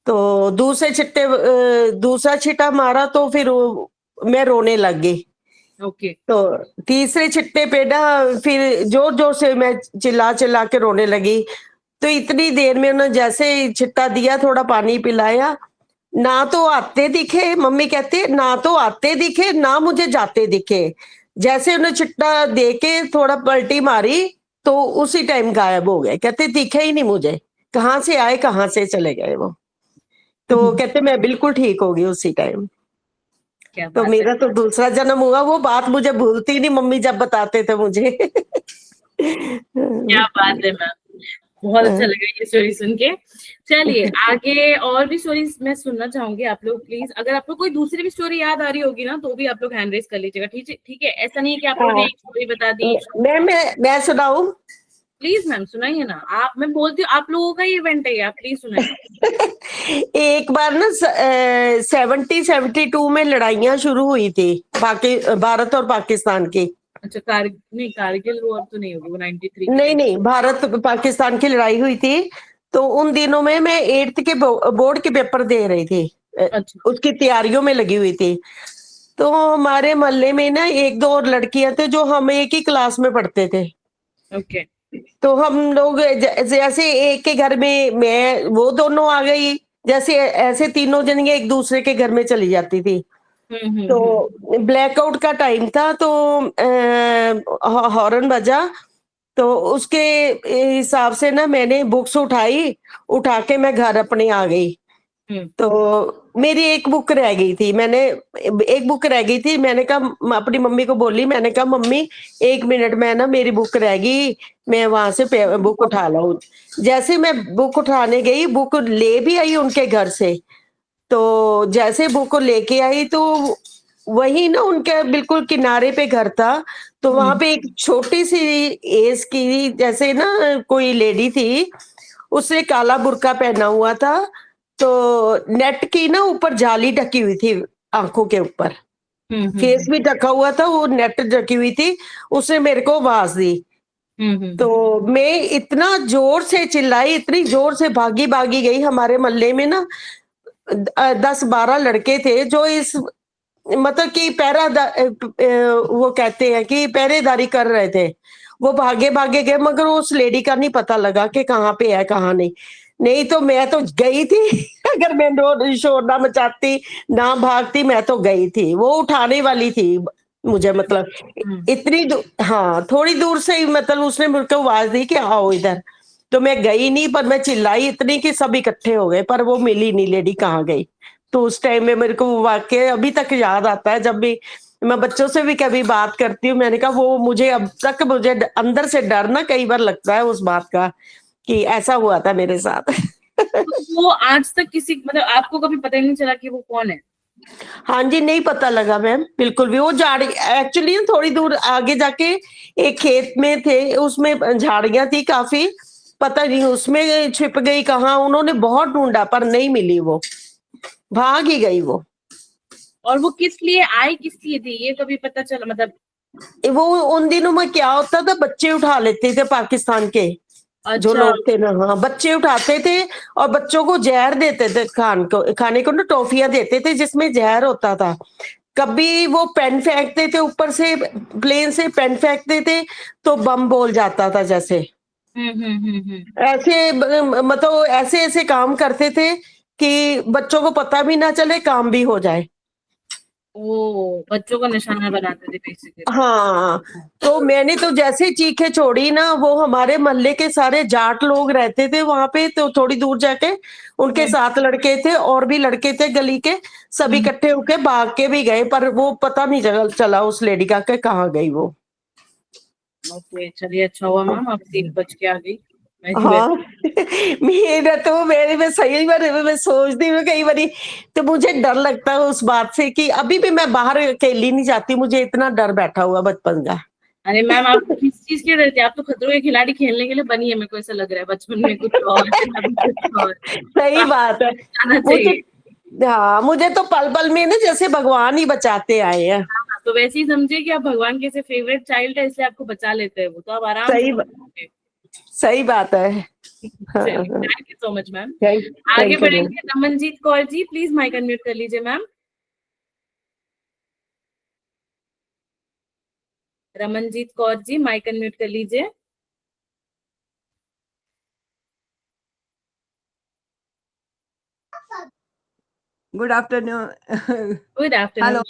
Speaker 9: तो दूसरा छिट्टा मारा तो फिर मैं रोने लग गई।
Speaker 1: ओके।
Speaker 9: तो तीसरे छिट्टे पे ना फिर जोर जोर से मैं चिल्ला चिल्ला के रोने लगी। तो इतनी देर में उन्होंने जैसे छिट्टा दिया, थोड़ा पानी पिलाया, ना तो आते दिखे, मम्मी कहते ना तो आते दिखे ना मुझे जाते दिखे। जैसे उन्हें छिट्टा दे के थोड़ा पलटी मारी तो उसी टाइम गायब हो गए, कहते दिखे ही नहीं मुझे, कहाँ से आए कहाँ से चले गए वो। तो कहते मैं बिल्कुल ठीक हो गई उसी टाइम। तो मेरा तो दूसरा जन्म हुआ, वो बात मुझे भूलती नहीं, मम्मी जब बताते थे मुझे।
Speaker 1: क्या बात है मैम, बहुत अच्छा लगा ये स्टोरी सुन के। चलिए आगे और भी स्टोरीज मैं सुनना चाहूंगी। आप लोग प्लीज, अगर आपको कोई दूसरी भी स्टोरी याद आ रही होगी ना तो भी आप लोग हैंड रेज कर लीजिएगा, ठीक है? ऐसा नहीं है कि आप लोगों ने एक स्टोरी बता दी।
Speaker 9: मैं सुनाऊं?
Speaker 1: प्लीज मैम सुनाइए ना, आप, मैं बोलती हूँ आप लोगों का ही इवेंट है, आप प्लीज सुनाइए।
Speaker 9: एक बार ना 72 में लड़ाइयां शुरू हुई थी भारत और पाकिस्तान की।
Speaker 1: अच्छा, कारगिल वॉर तो नहीं होगी, वो 93
Speaker 9: नहीं, भारत पाकिस्तान की लड़ाई हुई थी। तो उन दिनों में मैं 8th के बोर्ड के पेपर दे रही थी।
Speaker 1: अच्छा।
Speaker 9: उसकी तैयारियों में लगी हुई थी। तो हमारे मोहल्ले में ना 1-2 और लड़कियां थे जो हम एक ही क्लास में पढ़ते थे।
Speaker 1: ओके।
Speaker 9: तो हम लोग जैसे एक के घर में मैं वो दोनों आ गई, जैसे ऐसे तीनों जन एक दूसरे के घर में चली जाती थी। तो ब्लैकआउट का टाइम था, तो हॉर्न बजा, तो उसके हिसाब से ना मैंने बुक्स उठा के मैं घर अपने आ गई। तो मेरी एक बुक रह गई थी, मैंने कहा अपनी मम्मी को बोली, मैंने कहा मम्मी 1 मिनट में ना मेरी बुक रह गई, मैं वहां से बुक उठा लाऊं। जैसे मैं बुक उठाने गई, बुक ले भी आई उनके घर से, तो जैसे बुक को लेके आई तो वही ना उनके बिल्कुल किनारे पे घर था, तो वहां पे एक छोटी सी एज की जैसे ना कोई लेडी थी, उसने काला बुर्का पहना हुआ था, तो नेट की ना ऊपर जाली ढकी हुई थी आंखों के ऊपर, फेस भी ढका हुआ था, वो नेट ढकी हुई थी, उसने मेरे को आवाज दी। तो मैं इतना जोर से चिल्लाई, इतनी जोर से भागी भागी गई। हमारे मोहल्ले में ना 10-12 लड़के थे जो इस मतलब कि वो कहते हैं कि पहरेदारी कर रहे थे। वो भागे भागे गए, मगर उस लेडी का नहीं पता लगा कि कहाँ पे है कहाँ नहीं तो मैं तो गई थी अगर मैं शोर ना मचाती ना भागती, मैं तो गई थी, वो उठाने वाली थी मुझे, मतलब इतनी हाँ थोड़ी दूर से ही, मतलब उसने मेरे को आवाज दी कि आओ इधर, तो मैं गई नहीं, पर मैं चिल्लाई इतनी कि सब इकट्ठे हो गए, पर वो मिली नहीं लेडी, कहाँ गई। तो उस टाइम में मेरे को वो वाक्य अभी तक याद आता है, जब भी मैं बच्चों से भी कभी बात करती हूँ, मैंने कहा वो मुझे अब तक मुझे अंदर से डर ना कई बार लगता है उस बात का कि ऐसा हुआ था मेरे साथ।
Speaker 1: तो वो आज तक किसी मतलब आपको कभी पता ही नहीं चला कि वो कौन है?
Speaker 9: हाँ जी, नहीं पता लगा मैम, बिल्कुल भी। वो झाड़ी एक्चुअली थोड़ी दूर आगे जाके एक खेत में थे, उसमें झाड़ियां थी काफी, पता नहीं उसमें छिप गई कहाँ, उन्होंने बहुत ढूंढा पर नहीं मिली, वो भाग ही गई वो।
Speaker 1: और वो किस लिए आई, किस लिए थी, ये कभी पता चला? मतलब
Speaker 9: वो उन दिनों में क्या होता था, बच्चे उठा लेते थे पाकिस्तान के जो लोग थे ना, हाँ बच्चे उठाते थे और बच्चों को जहर देते थे, खाने को ना टॉफियां देते थे जिसमें जहर होता था। कभी वो पेन फेंकते थे ऊपर से, प्लेन से पेन फेंकते थे तो बम बोल जाता था जैसे। ऐसे मतलब ऐसे ऐसे काम करते थे कि बच्चों को पता भी ना चले, काम भी हो जाए।
Speaker 1: ओ, बच्चों को निशाना बनाते थे बेसिकली।
Speaker 9: हाँ, तो मैंने तो जैसे चीखे छोड़ी ना, वो हमारे मोहल्ले के सारे जाट लोग रहते थे वहां पे, तो थोड़ी दूर जाके उनके 7 लड़के थे और भी लड़के थे गली के, सभी इकट्ठे होके भाग के भी गए, पर वो पता नहीं चला उस लेडी का कि कहाँ गई वो।
Speaker 1: ओके, चलिए अच्छा हुआ मैम आप 3 बज के आ गई।
Speaker 9: हाँ मेरा तो मैं सही बार मैं सोचती हूँ कई बारी, तो मुझे डर लगता है उस बात से कि अभी भी मैं बाहर अकेली नहीं जाती, मुझे इतना डर बैठा हुआ बचपन का।
Speaker 1: अरे मैम आप किस चीज के डरते हैं? आप तो खतरों के खिलाड़ी खेलने के लिए बनी है, मेरे को ऐसा लग रहा है, बचपन में कुछ और अभी कुछ और।
Speaker 9: सही बात है, मुझे तो पल पल में ना जैसे भगवान ही बचाते आए हैं।
Speaker 1: तो वैसे ही समझिए कि आप भगवान के से फेवरेट चाइल्ड है, इसलिए आपको बचा लेते हैं वो, तो आप आराम से।
Speaker 9: सही बात है।
Speaker 1: Thank you so much ma'am. आगे बढ़ेंगे, Ramanjit Kaur ji please mic unmute कर लीजिए ma'am. Ramanjit Kaur ji mic unmute कर लीजिए।
Speaker 10: Good afternoon.
Speaker 1: गुड आफ्टरनून,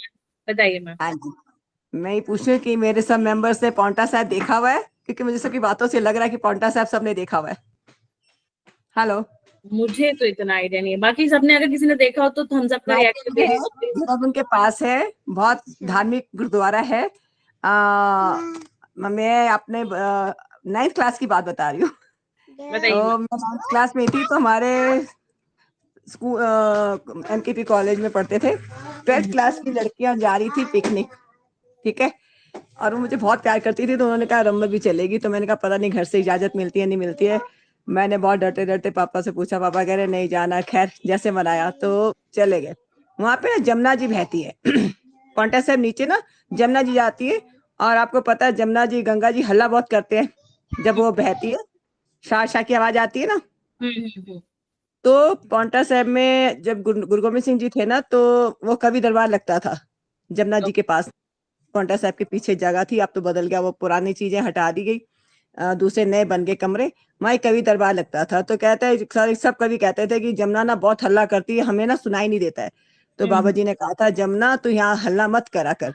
Speaker 1: बताइए मैम।
Speaker 10: हाँ जी, मैं ये पूछ रही हूँ कि मेरे सब मेंबर्स ने पौंटा साहब देखा हुआ है, क्योंकि मुझे सबकी बातों से लग रहा है कि पौंटा साहब सबने देखा हुआ है। हेलो, मुझे
Speaker 1: तो इतना आइडिया नहीं है, बाकी सबने अगर किसी ने देखा हो तो थम्स अप का रिएक्शन दे।
Speaker 10: सब उनके पास है, बहुत धार्मिक गुरुद्वारा है। मैं अपने 9th क्लास की बात बता रही हूँ। तो मैं 9th क्लास में थी, तो हमारे स्कूल MKP कॉलेज में पढ़ते थे, 12th क्लास की लड़कियां जा रही थी पिकनिक, ठीक है, और वो मुझे बहुत प्यार करती थी, तो उन्होंने कहा रम्मा भी चलेगी, तो मैंने कहा पता नहीं घर से इजाजत मिलती है नहीं मिलती है। मैंने बहुत डरते डरते पापा से पूछा, पापा कह रहे नहीं जाना, खैर जैसे मनाया तो चले गए। वहां पे ना जमुना जी बहती है पौंटा साहब नीचे ना जमुना जी जाती है, और आपको पता है जमुना जी गंगा जी हल्ला बहुत करते हैं जब वो बहती है, शाह शाह की आवाज आती है ना। तो पौंटा साहब में जब गुरु गोबिंद सिंह जी थे ना, तो वो कवि दरबार लगता था जमुना जी के पास, पौंटा साहब के पीछे जगह थी, अब तो बदल गया, वो पुरानी चीजें हटा दी गई, दूसरे नए बन गए कमरे, वहाँ कवि दरबार लगता था। तो कहते हैं सब कवि कहते थे कि जमुना ना बहुत हल्ला करती है, हमें ना सुनाई नहीं देता है। तो बाबा जी ने कहा था जमुना तो यहाँ हल्ला मत करा कर,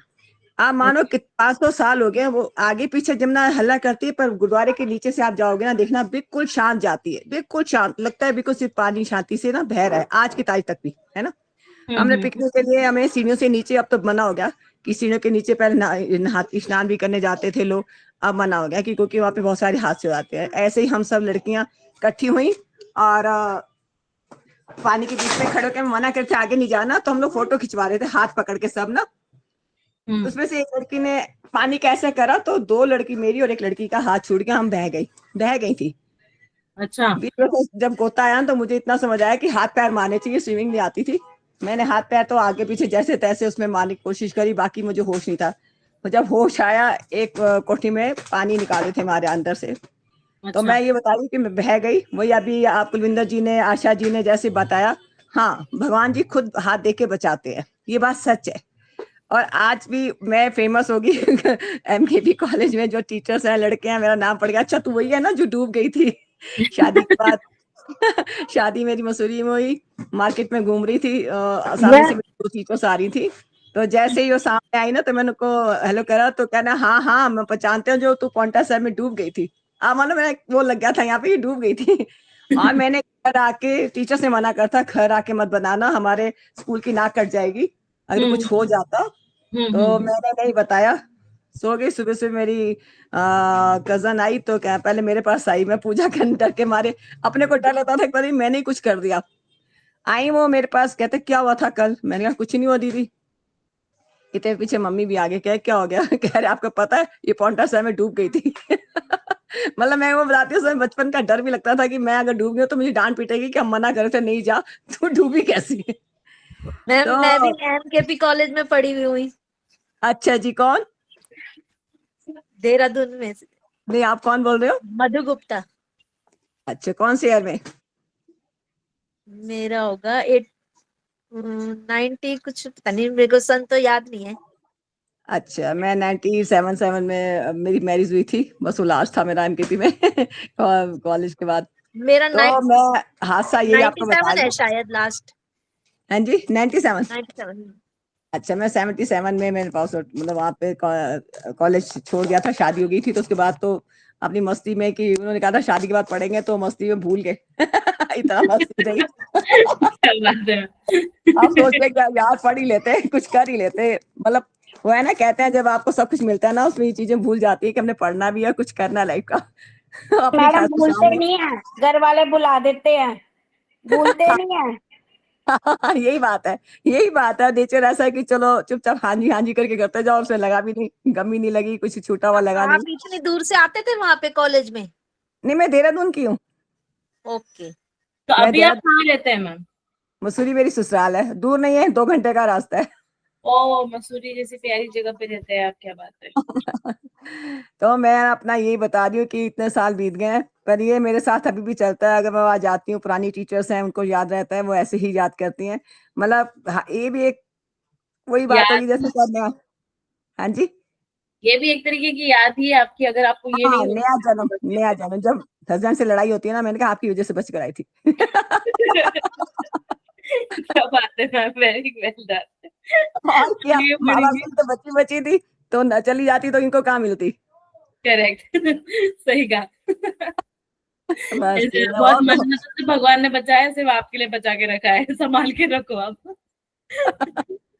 Speaker 10: आप मानो कि 500 साल हो गए, वो आगे पीछे जमुना हल्ला करती है, पर गुरुद्वारे के नीचे से आप जाओगे ना, देखना बिल्कुल शांत जाती है, बिल्कुल शांत लगता है, बिल्कुल सिर्फ पानी शांति से ना बह रहा है आज की तारीख तक भी, है ना। हमने पिकनिक के लिए हमें सीढ़ियों से नीचे, अब तो मना हो गया कि सीढ़ियों के नीचे पहले स्नान भी करने जाते थे लोग, अब मना हो गया क्योंकि वहाँ पे बहुत सारे हादसे हो जाते हैं। ऐसे ही हम सब लड़कियां इकट्ठी हुई और पानी के बीच में खड़े होकर मना करके आगे नहीं जाना, तो हम लोग फोटो खिंचवा रहे थे हाथ पकड़ के सब ना। उसमें से एक लड़की ने पानी कैसे करा, तो 2 लड़की मेरी और एक लड़की का हाथ छूट गया, हम बह गई थी।
Speaker 1: अच्छा।
Speaker 10: जब गोता आया तो मुझे इतना समझ आया कि हाथ पैर मारने चाहिए, स्विमिंग नहीं आती थी। मैंने हाथ पैर तो आगे पीछे जैसे तैसे उसमें मारने की कोशिश करी, बाकी मुझे होश नहीं था। तो जब होश आया, एक कोठी में पानी निकाले थे हमारे अंदर से।
Speaker 1: अच्छा।
Speaker 10: तो मैं ये बता रही कि मैं बह गई। वही अभी आप कुलविंदर जी ने, आशा जी ने जैसे बताया, हाँ भगवान जी खुद हाथ दे के बचाते हैं, ये बात सच है। और आज भी मैं फेमस होगी एमकेपी कॉलेज में जो टीचर्स हैं, लड़के हैं, मेरा नाम पड़ गया। अच्छा तू वही है ना जो डूब गई थी शादी के बाद? शादी मेरी मसूरी में हुई, मार्केट में घूम रही थी, सामने से मेरी 2 टीचर्स आ रही थी। तो जैसे ही वो सामने आई ना, तो मैंने उनको हेलो करा, तो कहना हाँ हाँ मैं पहचानते हो जो तू पॉन्टा साहब में डूब गई थी। मानो मेरा वो लग गया था यहाँ पे, डूब गई थी। और मैंने घर आके, टीचर से मना करता घर आके मत बनाना, हमारे स्कूल की नाक कट जाएगी अगर कुछ हो जाता। तो मैंने नहीं बताया, सो गई। सुबह से मेरी कजन आई तो क्या पहले मेरे पास आई, मैं पूजा करने डर के मारे, अपने को डर लगता था कि मैंने ही कुछ कर दिया। आई वो मेरे पास, कहते क्या हुआ था कल? मैंने कहा कुछ नहीं हुआ दीदी। इतने पीछे मम्मी भी आगे, कह क्या हो गया? कह रहे आपको पता है ये पॉन्टा साहब में डूब गई थी। मतलब मैं वो बताती हूँ, बचपन का डर भी लगता था कि मैं अगर डूब गई तो मुझे डांट पीटेगी कि हम मना करे थे नहीं जा, तू डूबी कैसी?
Speaker 11: मैम
Speaker 10: तो
Speaker 11: मैं भी एमकेपी कॉलेज में पढ़ी हुई।
Speaker 10: अच्छा जी, कौन?
Speaker 11: देहरादून में।
Speaker 10: नहीं, आप कौन बोल रहे हो?
Speaker 11: मधु गुप्ता।
Speaker 10: अच्छा, कौन से ईयर में?
Speaker 11: मेरा होगा 90 कुछ, पता नहीं, मेरे को सन तो याद नहीं है।
Speaker 10: अच्छा, मैं 97 में मेरी मैरिज हुई थी, बस वो लास्ट था मेरा एमकेपी में कॉलेज के बाद।
Speaker 11: मेरा
Speaker 10: तो मैं हादसा यही आपको बता
Speaker 11: 97
Speaker 10: रही
Speaker 11: है
Speaker 10: हूँ।
Speaker 11: शायद लास्ट।
Speaker 10: हाँ जी, 97।
Speaker 11: 97।
Speaker 10: अच्छा, मैं 77 में मेरे पास मतलब वहाँ पे कॉलेज छोड़ गया था, शादी हो गई थी। तो उसके बाद तो अपनी मस्ती में, कि उन्होंने कहा था शादी के बाद पढ़ेंगे, तो मस्ती में भूल गए। इतना मस्ती रही। आप सोचते क्या यार, पढ़ ही लेते, कुछ कर ही लेते। मतलब वो है ना, कहते हैं जब आपको सब कुछ मिलता है ना, उसमें ये चीजें भूल जाती है कि हमने पढ़ना भी है, कुछ करना लाइफ का। अपनी
Speaker 8: मैडम
Speaker 10: खास
Speaker 8: भूलते नहीं है, घर वाले बुला देते हैं, भूलते नहीं है।
Speaker 10: यही बात है। नेचर ऐसा है कि चलो चुपचाप हाँ जी करके करते जाओ, उसमें लगा भी नहीं, गम भी नहीं लगी, कुछ छूटा हुआ लगा
Speaker 11: आप
Speaker 10: नहीं।
Speaker 11: इतनी दूर से आते थे वहां पे कॉलेज में?
Speaker 10: नहीं, मैं देहरादून की हूँ।
Speaker 11: ओके।
Speaker 1: तो अभी आप कहाँ रहते हैं मैम?
Speaker 10: मसूरी मेरी ससुराल है, दूर नहीं है, 2 घंटे का रास्ता है।
Speaker 1: ओ, मसूरी जैसी प्यारी जगह पे रहते हैं आप, क्या बात है।
Speaker 10: तो मैं अपना यही बता रही हूँ कि इतने साल बीत गए हैं, पर ये मेरे साथ अभी भी चलता है। अगर मैं वहां जाती हूँ, पुरानी टीचर्स हैं, उनको याद रहता है, वो ऐसे ही याद करती हैं। मतलब ये भी एक वही बात होगी जैसे करने। हाँ जी,
Speaker 1: ये भी एक तरीके की याद ही है आपकी, अगर आपको ये
Speaker 10: हाँ,
Speaker 1: नहीं
Speaker 10: नया जन्म। जब हस्बैंड से लड़ाई होती है ना, मैंने कहा आपकी वजह से बच कर आई थी।
Speaker 1: क्या बात है मैम, वेरी वेल डन।
Speaker 10: और क्या, माँ बाप की तो बची थी, तो न चली जाती तो इनको कहाँ मिलती।
Speaker 1: करेक्ट। सही कहा।
Speaker 10: बस
Speaker 1: बहुत मजबूत से भगवान ने बचाया, सिर्फ आपके लिए बचा के रखा है, संभाल के रखो आप।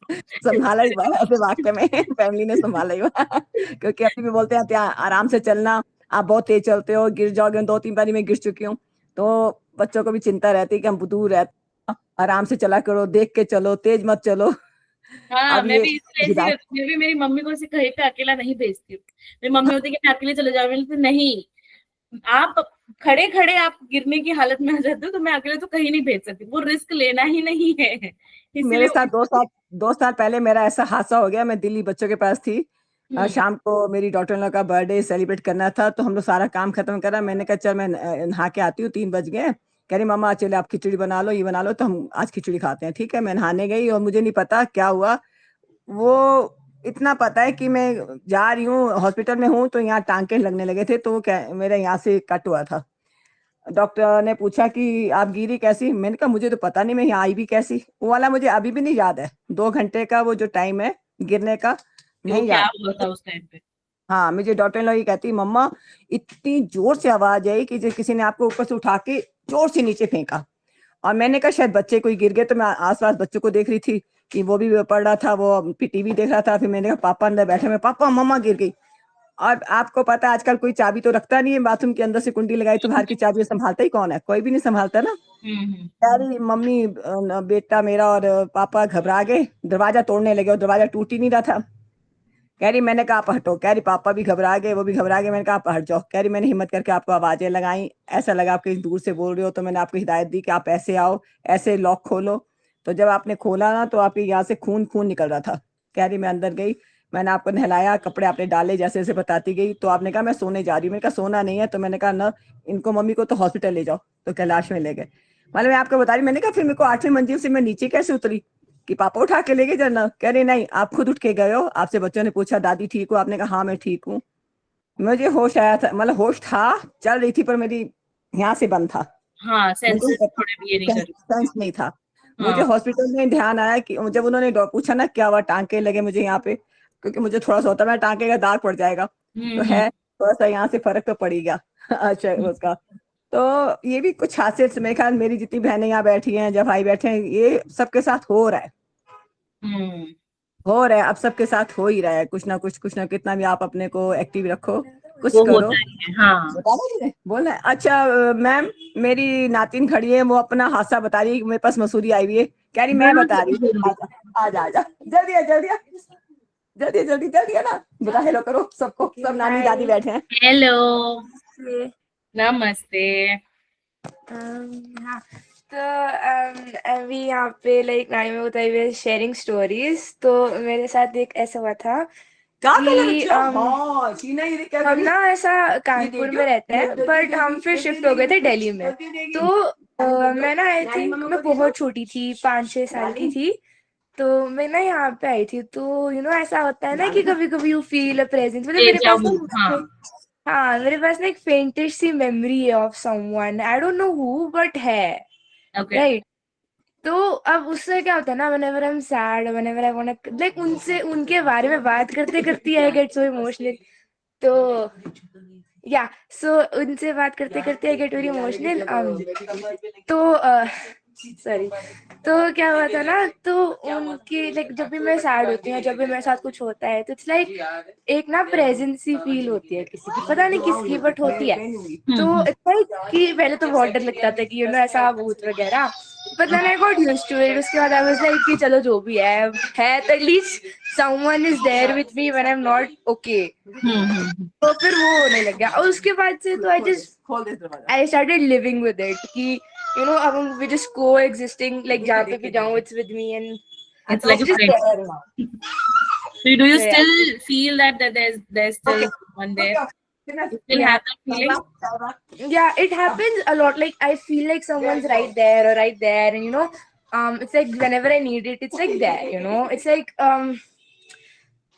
Speaker 10: संभाला ही हुआ है ऐसे वाक्य में, फैमिली ने संभाला ही हुआ। क्योंकि अभी भी बोलते हैं आराम से चलना, आप बहुत तेज चलते हो, गिर जाओगे। 2-3 बारी मैं गिर चुकी हूँ, तो बच्चों को भी चिंता रहती है कि हम दूर रहते, आराम से चला करो, देख के चलो, तेज मत चलो।
Speaker 1: हाँ,
Speaker 10: अब
Speaker 1: मैं
Speaker 10: ये
Speaker 1: भी ऐसी रहती हूँ। मैं भी मेरी मम्मी को ऐसे कहीं पे अकेला नहीं भेजती हूँ। मेरी मम्मी होती है कि मैं अकेले चले जाऊँ, मैं नहीं, आप खड़े खड़े आप गिरने की हालत में आ जाते हो, तो मैं अकेले तो कहीं नहीं भेज सकती, वो रिस्क लेना ही नहीं है।
Speaker 10: मेरे साथ 2 साल पहले मेरा ऐसा हादसा हो गया। मैं दिल्ली बच्चों के पास थी, शाम को मेरी डॉटर इन लॉ का बर्थडे सेलिब्रेट करना था, तो हम लोग सारा काम खत्म करा। मैंने कहा चल मैं नहा के आती हूँ, 3 बज गए। कह रही मामा चले आप खिचड़ी बना लो, ये बना लो, तो हम आज खिचड़ी खाते हैं। ठीक है, मैं नहाने गई और मुझे नहीं पता क्या हुआ। वो इतना पता है कि मैं जा रही हूँ, हॉस्पिटल में हूँ, तो यहाँ टांके लगने लगे थे, तो मेरे यहाँ से कट हुआ था। डॉक्टर ने पूछा कि आप गिरी कैसी? मैंने कहा मुझे तो पता नहीं, मैं यहाँ आई भी कैसी। वो वाला मुझे अभी भी नहीं याद है, 2 घंटे का वो जो टाइम है गिरने का, नहीं
Speaker 1: क्या
Speaker 10: याद।
Speaker 1: हुआ था उस टाइम पे?
Speaker 10: हाँ, मुझे डॉटर इन लॉ ये कहती, मम्मा इतनी जोर से आवाज आई कि जैसे किसी ने आपको ऊपर से उठा के जोर से नीचे फेंका। और मैंने कहा शायद बच्चे कोई गिर गए, तो मैं आसपास बच्चों को देख रही थी कि वो भी पढ़ रहा था, वो टीवी देख रहा था। फिर मैंने कहा पापा अंदर बैठे, मैं पापा मम्मा गिर गई। और आपको पता है आजकल कोई चाबी तो रखता नहीं है बाथरूम के अंदर से, कुंडी लगाई तो बाहर की चाबी संभालता ही कौन है? कोई भी नहीं संभालता ना। यार मम्मी बेटा मेरा और पापा घबरा गए, दरवाजा तोड़ने लगे और दरवाजा टूट ही नहीं रहा था। कह रही मैंने कहा आप हटो। कह रही पापा भी घबरा गए, वो भी घबरा गए। मैंने कहा आप हट जाओ। कह रही मैंने हिम्मत करके आपको आवाजें लगाई, ऐसा लगा आप कहीं दूर से बोल रहे हो, तो मैंने आपको हिदायत दी कि आप ऐसे आओ, ऐसे लॉक खोलो। तो जब आपने खोला ना तो आपके यहाँ से खून खून निकल रहा था। कह रही मैं अंदर गई, मैंने आपको नहलाया, कपड़े आपने डाले जैसे जैसे बताती गई। तो आपने कहा मैं सोने जा रही हूँ। मैंने कहा सोना नहीं है। तो मैंने कहा ना इनको मम्मी को तो हॉस्पिटल ले जाओ। तो कैलाश में ले गए। मतलब मैं आपको बता रही, मैंने कहा फिर मेरे को 8वीं मंजिल से मैं नीचे कैसे उतरी कि पापा उठा के ले गए जरना? कह रही नहीं आप खुद उठ के गए हो। आपसे बच्चों ने पूछा दादी ठीक हो? आपने कहा हाँ मैं ठीक हूँ। मुझे होश आया था, मतलब होश था, चल रही थी, पर मेरी यहाँ से बंद था।
Speaker 1: हाँ, सेंसेस थोड़े भी ये नहीं कर रही।
Speaker 10: सेंस नहीं था। मुझे
Speaker 1: हाँ।
Speaker 10: हॉस्पिटल में ध्यान आया कि जब उन्होंने पूछा ना क्या हुआ, टांके लगे मुझे यहाँ पे, क्योंकि मुझे थोड़ा सा होता है टांके का दाग पड़ जाएगा, तो है थोड़ा सा यहाँ से फर्क तो पड़ ही गया। अच्छा उसका तो ये भी कुछ हादसे से मेरे ख्याल मेरी जितनी बहनें यहाँ बैठी हैं, जब भाई बैठे हैं, ये सबके साथ हो रहा है। हो रहा है, अब सबके साथ हो ही रहा है कुछ ना कुछ, कितना भी आप अपने को एक्टिव रखो, कुछ
Speaker 1: वो
Speaker 10: करो।
Speaker 1: होता है, हाँ।
Speaker 10: बोलना है। अच्छा मैम मेरी नातिन खड़ी है, वो अपना हादसा बता रही है, मेरे पास मसूरी आई हुई है। कह रही मैं बता रही हूँ, आजा आजा जल्दी आ जल्दी आ जल्दी जल्दी जल्दी है ना, बता हेलो करो सबको, सब नानी दादी बैठे हैं।
Speaker 1: हेलो, नमस्ते।
Speaker 12: हाँ, तो अभी यहाँ पे लाइक नानी में बताई हुई शेयरिंग स्टोरीज। तो मेरे साथ एक ऐसा हुआ था कि हम ना ऐसा कानपुर में रहते हैं, बट हम फिर शिफ्ट हो गए थे दिल्ली में। तो मैं ना आई थिंक मैं बहुत छोटी थी, 5-6 साल की थी। तो मैं ना यहाँ पे आई थी, तो ऐसा होता है ना कि कभी कभी यू फील अ प्रेजेंस। मतलब मेरे पास ना हाँ मेरे पास ना एक फेंटिश सी मेमोरी है of someone, I don't know who but है, राइट। तो अब उससे क्या होता है ना, whenever I'm sad, whenever I wanna like उनसे उनके बारे में बात करते करते I get so emotional। तो सो उनसे बात करते करते I get very emotional। तो सॉरी, तो क्या हुआ था ना, तो उनकी लाइक जब भी मैं सैड होती हूँ, जब भी मेरे साथ कुछ होता है, तो इट्स लाइक एक ना प्रेजेंस सी फील होती है किसी की, पता नहीं किसकी बट होती है। तो इट्स लाइक कि पहले तो बहुत डर लगता था कि ऐसा भूत वगैरह, but then I got used to it। उसके बाद I was like कि चलो जो भी है तो at least someone is there with me when I'm not okay। तो फिर वो होने लग गया, और उसके बाद से तो I started living with it कि अब हम we just coexisting, like जहाँ पे भी जाऊँ it's with me and
Speaker 1: it's like a friend। So do you still feel that there's still one there? You still have that feeling?
Speaker 12: Yeah, it happens a lot. Like I feel like someone's right there or right there, and it's like whenever I need it, it's like there, it's like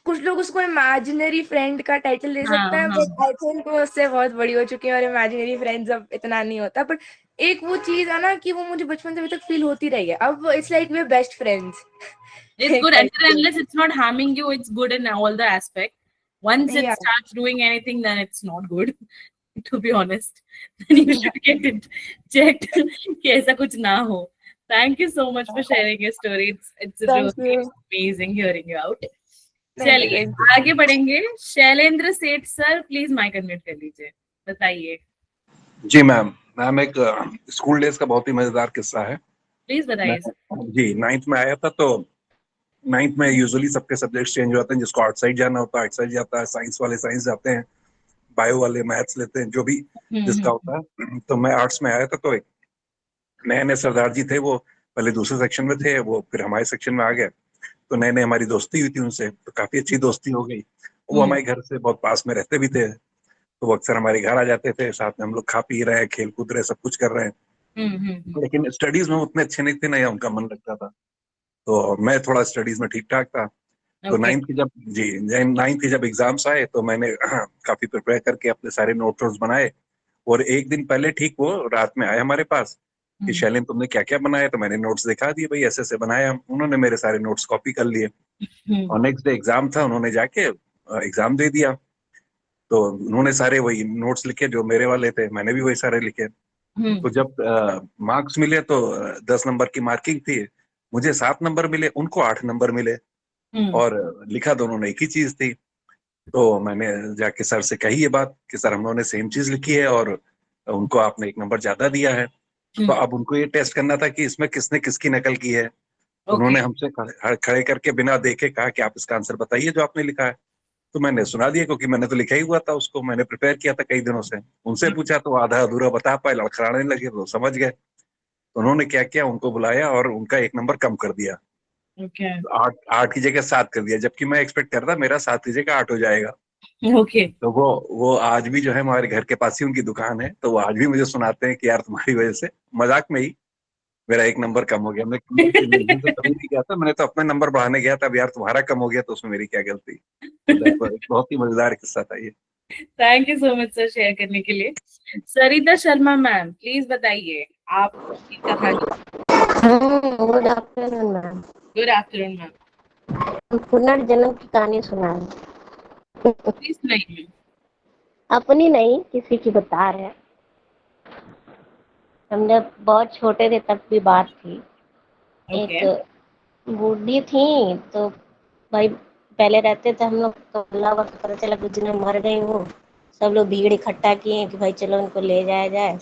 Speaker 12: कुछ लोग उसको imaginary friend का title दे सकते हैं, but I think वो उससे बहुत बड़ी हो चुकी है और इमेजिनरी फ्रेंड्स अब इतना नहीं होता। बट एक वो चीज है ना कि वो मुझे बचपन से अभी तक फील होती रही है। अब it's like we are best friends.
Speaker 1: It's good unless it's not harming you. It's good in all the aspect. Once it starts doing anything, then it's not good. To be honest, then you should get it checked कि ऐसा कुछ ना हो। Thank you so much for sharing your story. It's really amazing hearing you out. चलिए आगे बढ़ेंगे। शैलेंद्र सेठ sir please mic unmute कर लीजिए, बताइए।
Speaker 2: जी मैम एक स्कूल डेज का बहुत ही मजेदार किस्सा है,
Speaker 1: प्लीज बताइए।
Speaker 2: जी 9th में आया था, तो 9th में यूजुअली सबके सब्जेक्ट चेंज होते हैं। जिसको आर्ट साइड जाना होता है आर्ट साइड जाता है, साइंस वाले साइंस जाते हैं, बायो वाले मैथ्स लेते हैं, जो भी जिसका होता है। तो मैं आर्ट्स में आया था, तो एक नए सरदार जी थे, वो पहले दूसरे सेक्शन में थे, वो फिर हमारे सेक्शन में आ गए। तो नए हमारी दोस्ती हुई थी उनसे, तो काफी अच्छी दोस्ती हो गई। वो हमारे घर से बहुत पास में रहते भी थे, तो वो अक्सर हमारे घर आ जाते थे, साथ में हम लोग खा पी रहे हैं, खेल कूद रहे, सब कुछ कर रहे हैं। लेकिन स्टडीज में उतने अच्छे नहीं थे, ना उनका मन लगता था। तो मैं थोड़ा स्टडीज में ठीक ठाक था। तो 9th के जब एग्जाम्स आए, तो मैंने काफी प्रिपेयर करके अपने सारे नोट्स बनाए। और एक दिन पहले ठीक वो रात में आए हमारे पास कि शैलेंद्र तुमने क्या क्या बनाया। तो मैंने नोट्स दिखा दिए, भाई ऐसे ऐसे बनाया। उन्होंने मेरे सारे नोट्स कॉपी कर लिए। और नेक्स्ट डे एग्जाम था, उन्होंने जाके एग्जाम दे दिया। तो उन्होंने सारे वही नोट्स लिखे जो मेरे वाले थे, मैंने भी वही सारे लिखे। तो जब मार्क्स मिले तो 10 नंबर की मार्किंग थी, मुझे 7 नंबर मिले, उनको 8 नंबर मिले, और लिखा दोनों ने एक ही चीज थी। तो मैंने जाके सर से कही ये बात कि सर हम लोगों ने सेम चीज लिखी है और उनको आपने 1 नंबर ज्यादा दिया है। तो अब उनको ये टेस्ट करना था कि इसमें किसने किसकी नकल की है। उन्होंने हमसे खड़े करके बिना देखे कहा कि आप इसका आंसर बताइए जो आपने लिखा है। तो मैंने सुना दिया, क्योंकि मैंने तो लिखा ही हुआ था, उसको मैंने प्रिपेयर किया था कई दिनों से। उनसे पूछा तो आधा अधूरा बता पाए, लड़खड़ाने लगे, तो समझ गए। तो उन्होंने क्या किया, उनको बुलाया और उनका 1 नंबर कम कर दिया। 8 की जगह 7 कर दिया, जबकि मैं एक्सपेक्ट कर रहा मेरा 7 की जगह 8 हो जाएगा। तो वो आज भी जो है हमारे घर के पास ही उनकी दुकान है, तो वो आज भी मुझे सुनाते हैं कि यार तुम्हारी वजह से, मजाक में ही, मेरा 1 नंबर कम हो गया। मैं तो कभी नहीं गया था, मैंने तो अपना नंबर बढ़ाने गया था। अब यार तुम्हारा कम हो गया तो उसमें मेरी क्या गलती। बहुत ही मजेदार किस्सा था ये।
Speaker 1: Thank you so much sir share करने के लिए। सरिता शर्मा मैम, प्लीज बताइए आपकी कहानी।
Speaker 13: Good afternoon ma'am.
Speaker 1: Good afternoon ma'am.
Speaker 13: पुनर्जन्म की कहानी सुनाए।
Speaker 1: प्लीज सुनाइए।
Speaker 13: अपनी नहीं, किसी की बता रहे हैं। हम जब बहुत छोटे थे तब की बात थी। एक बूढ़ी थी, तो भाई पहले रहते थे हम लोग, तो अल्लाह वक्त पता चला कुछ दिन मर गई वो। सब लोग भीड़ इकट्ठा किए कि भाई चलो उनको ले जाया जाए।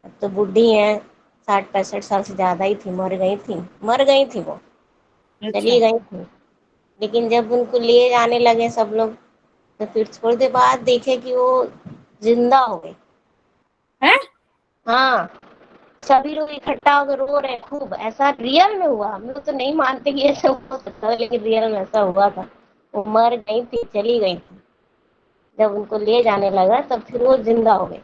Speaker 13: अब तो बूढ़ी है, 60-65 साल से ज्यादा ही थी, मर गई थी वो, चली गई थी। लेकिन जब उनको ले जाने लगे सब लोग, तो फिर थोड़ी देर बाद देखे कि वो जिंदा हो गई। हाँ, सभी लोग इकट्ठा होकर रो रहे खूब। ऐसा रियल में हुआ, हम लोग तो नहीं मानते कि ऐसा हो सकता है, लेकिन रियल में ऐसा हुआ था। वो मर गई थी, चली गई थी। जब उनको ले जाने लगा तब फिर वो जिंदा हो गई।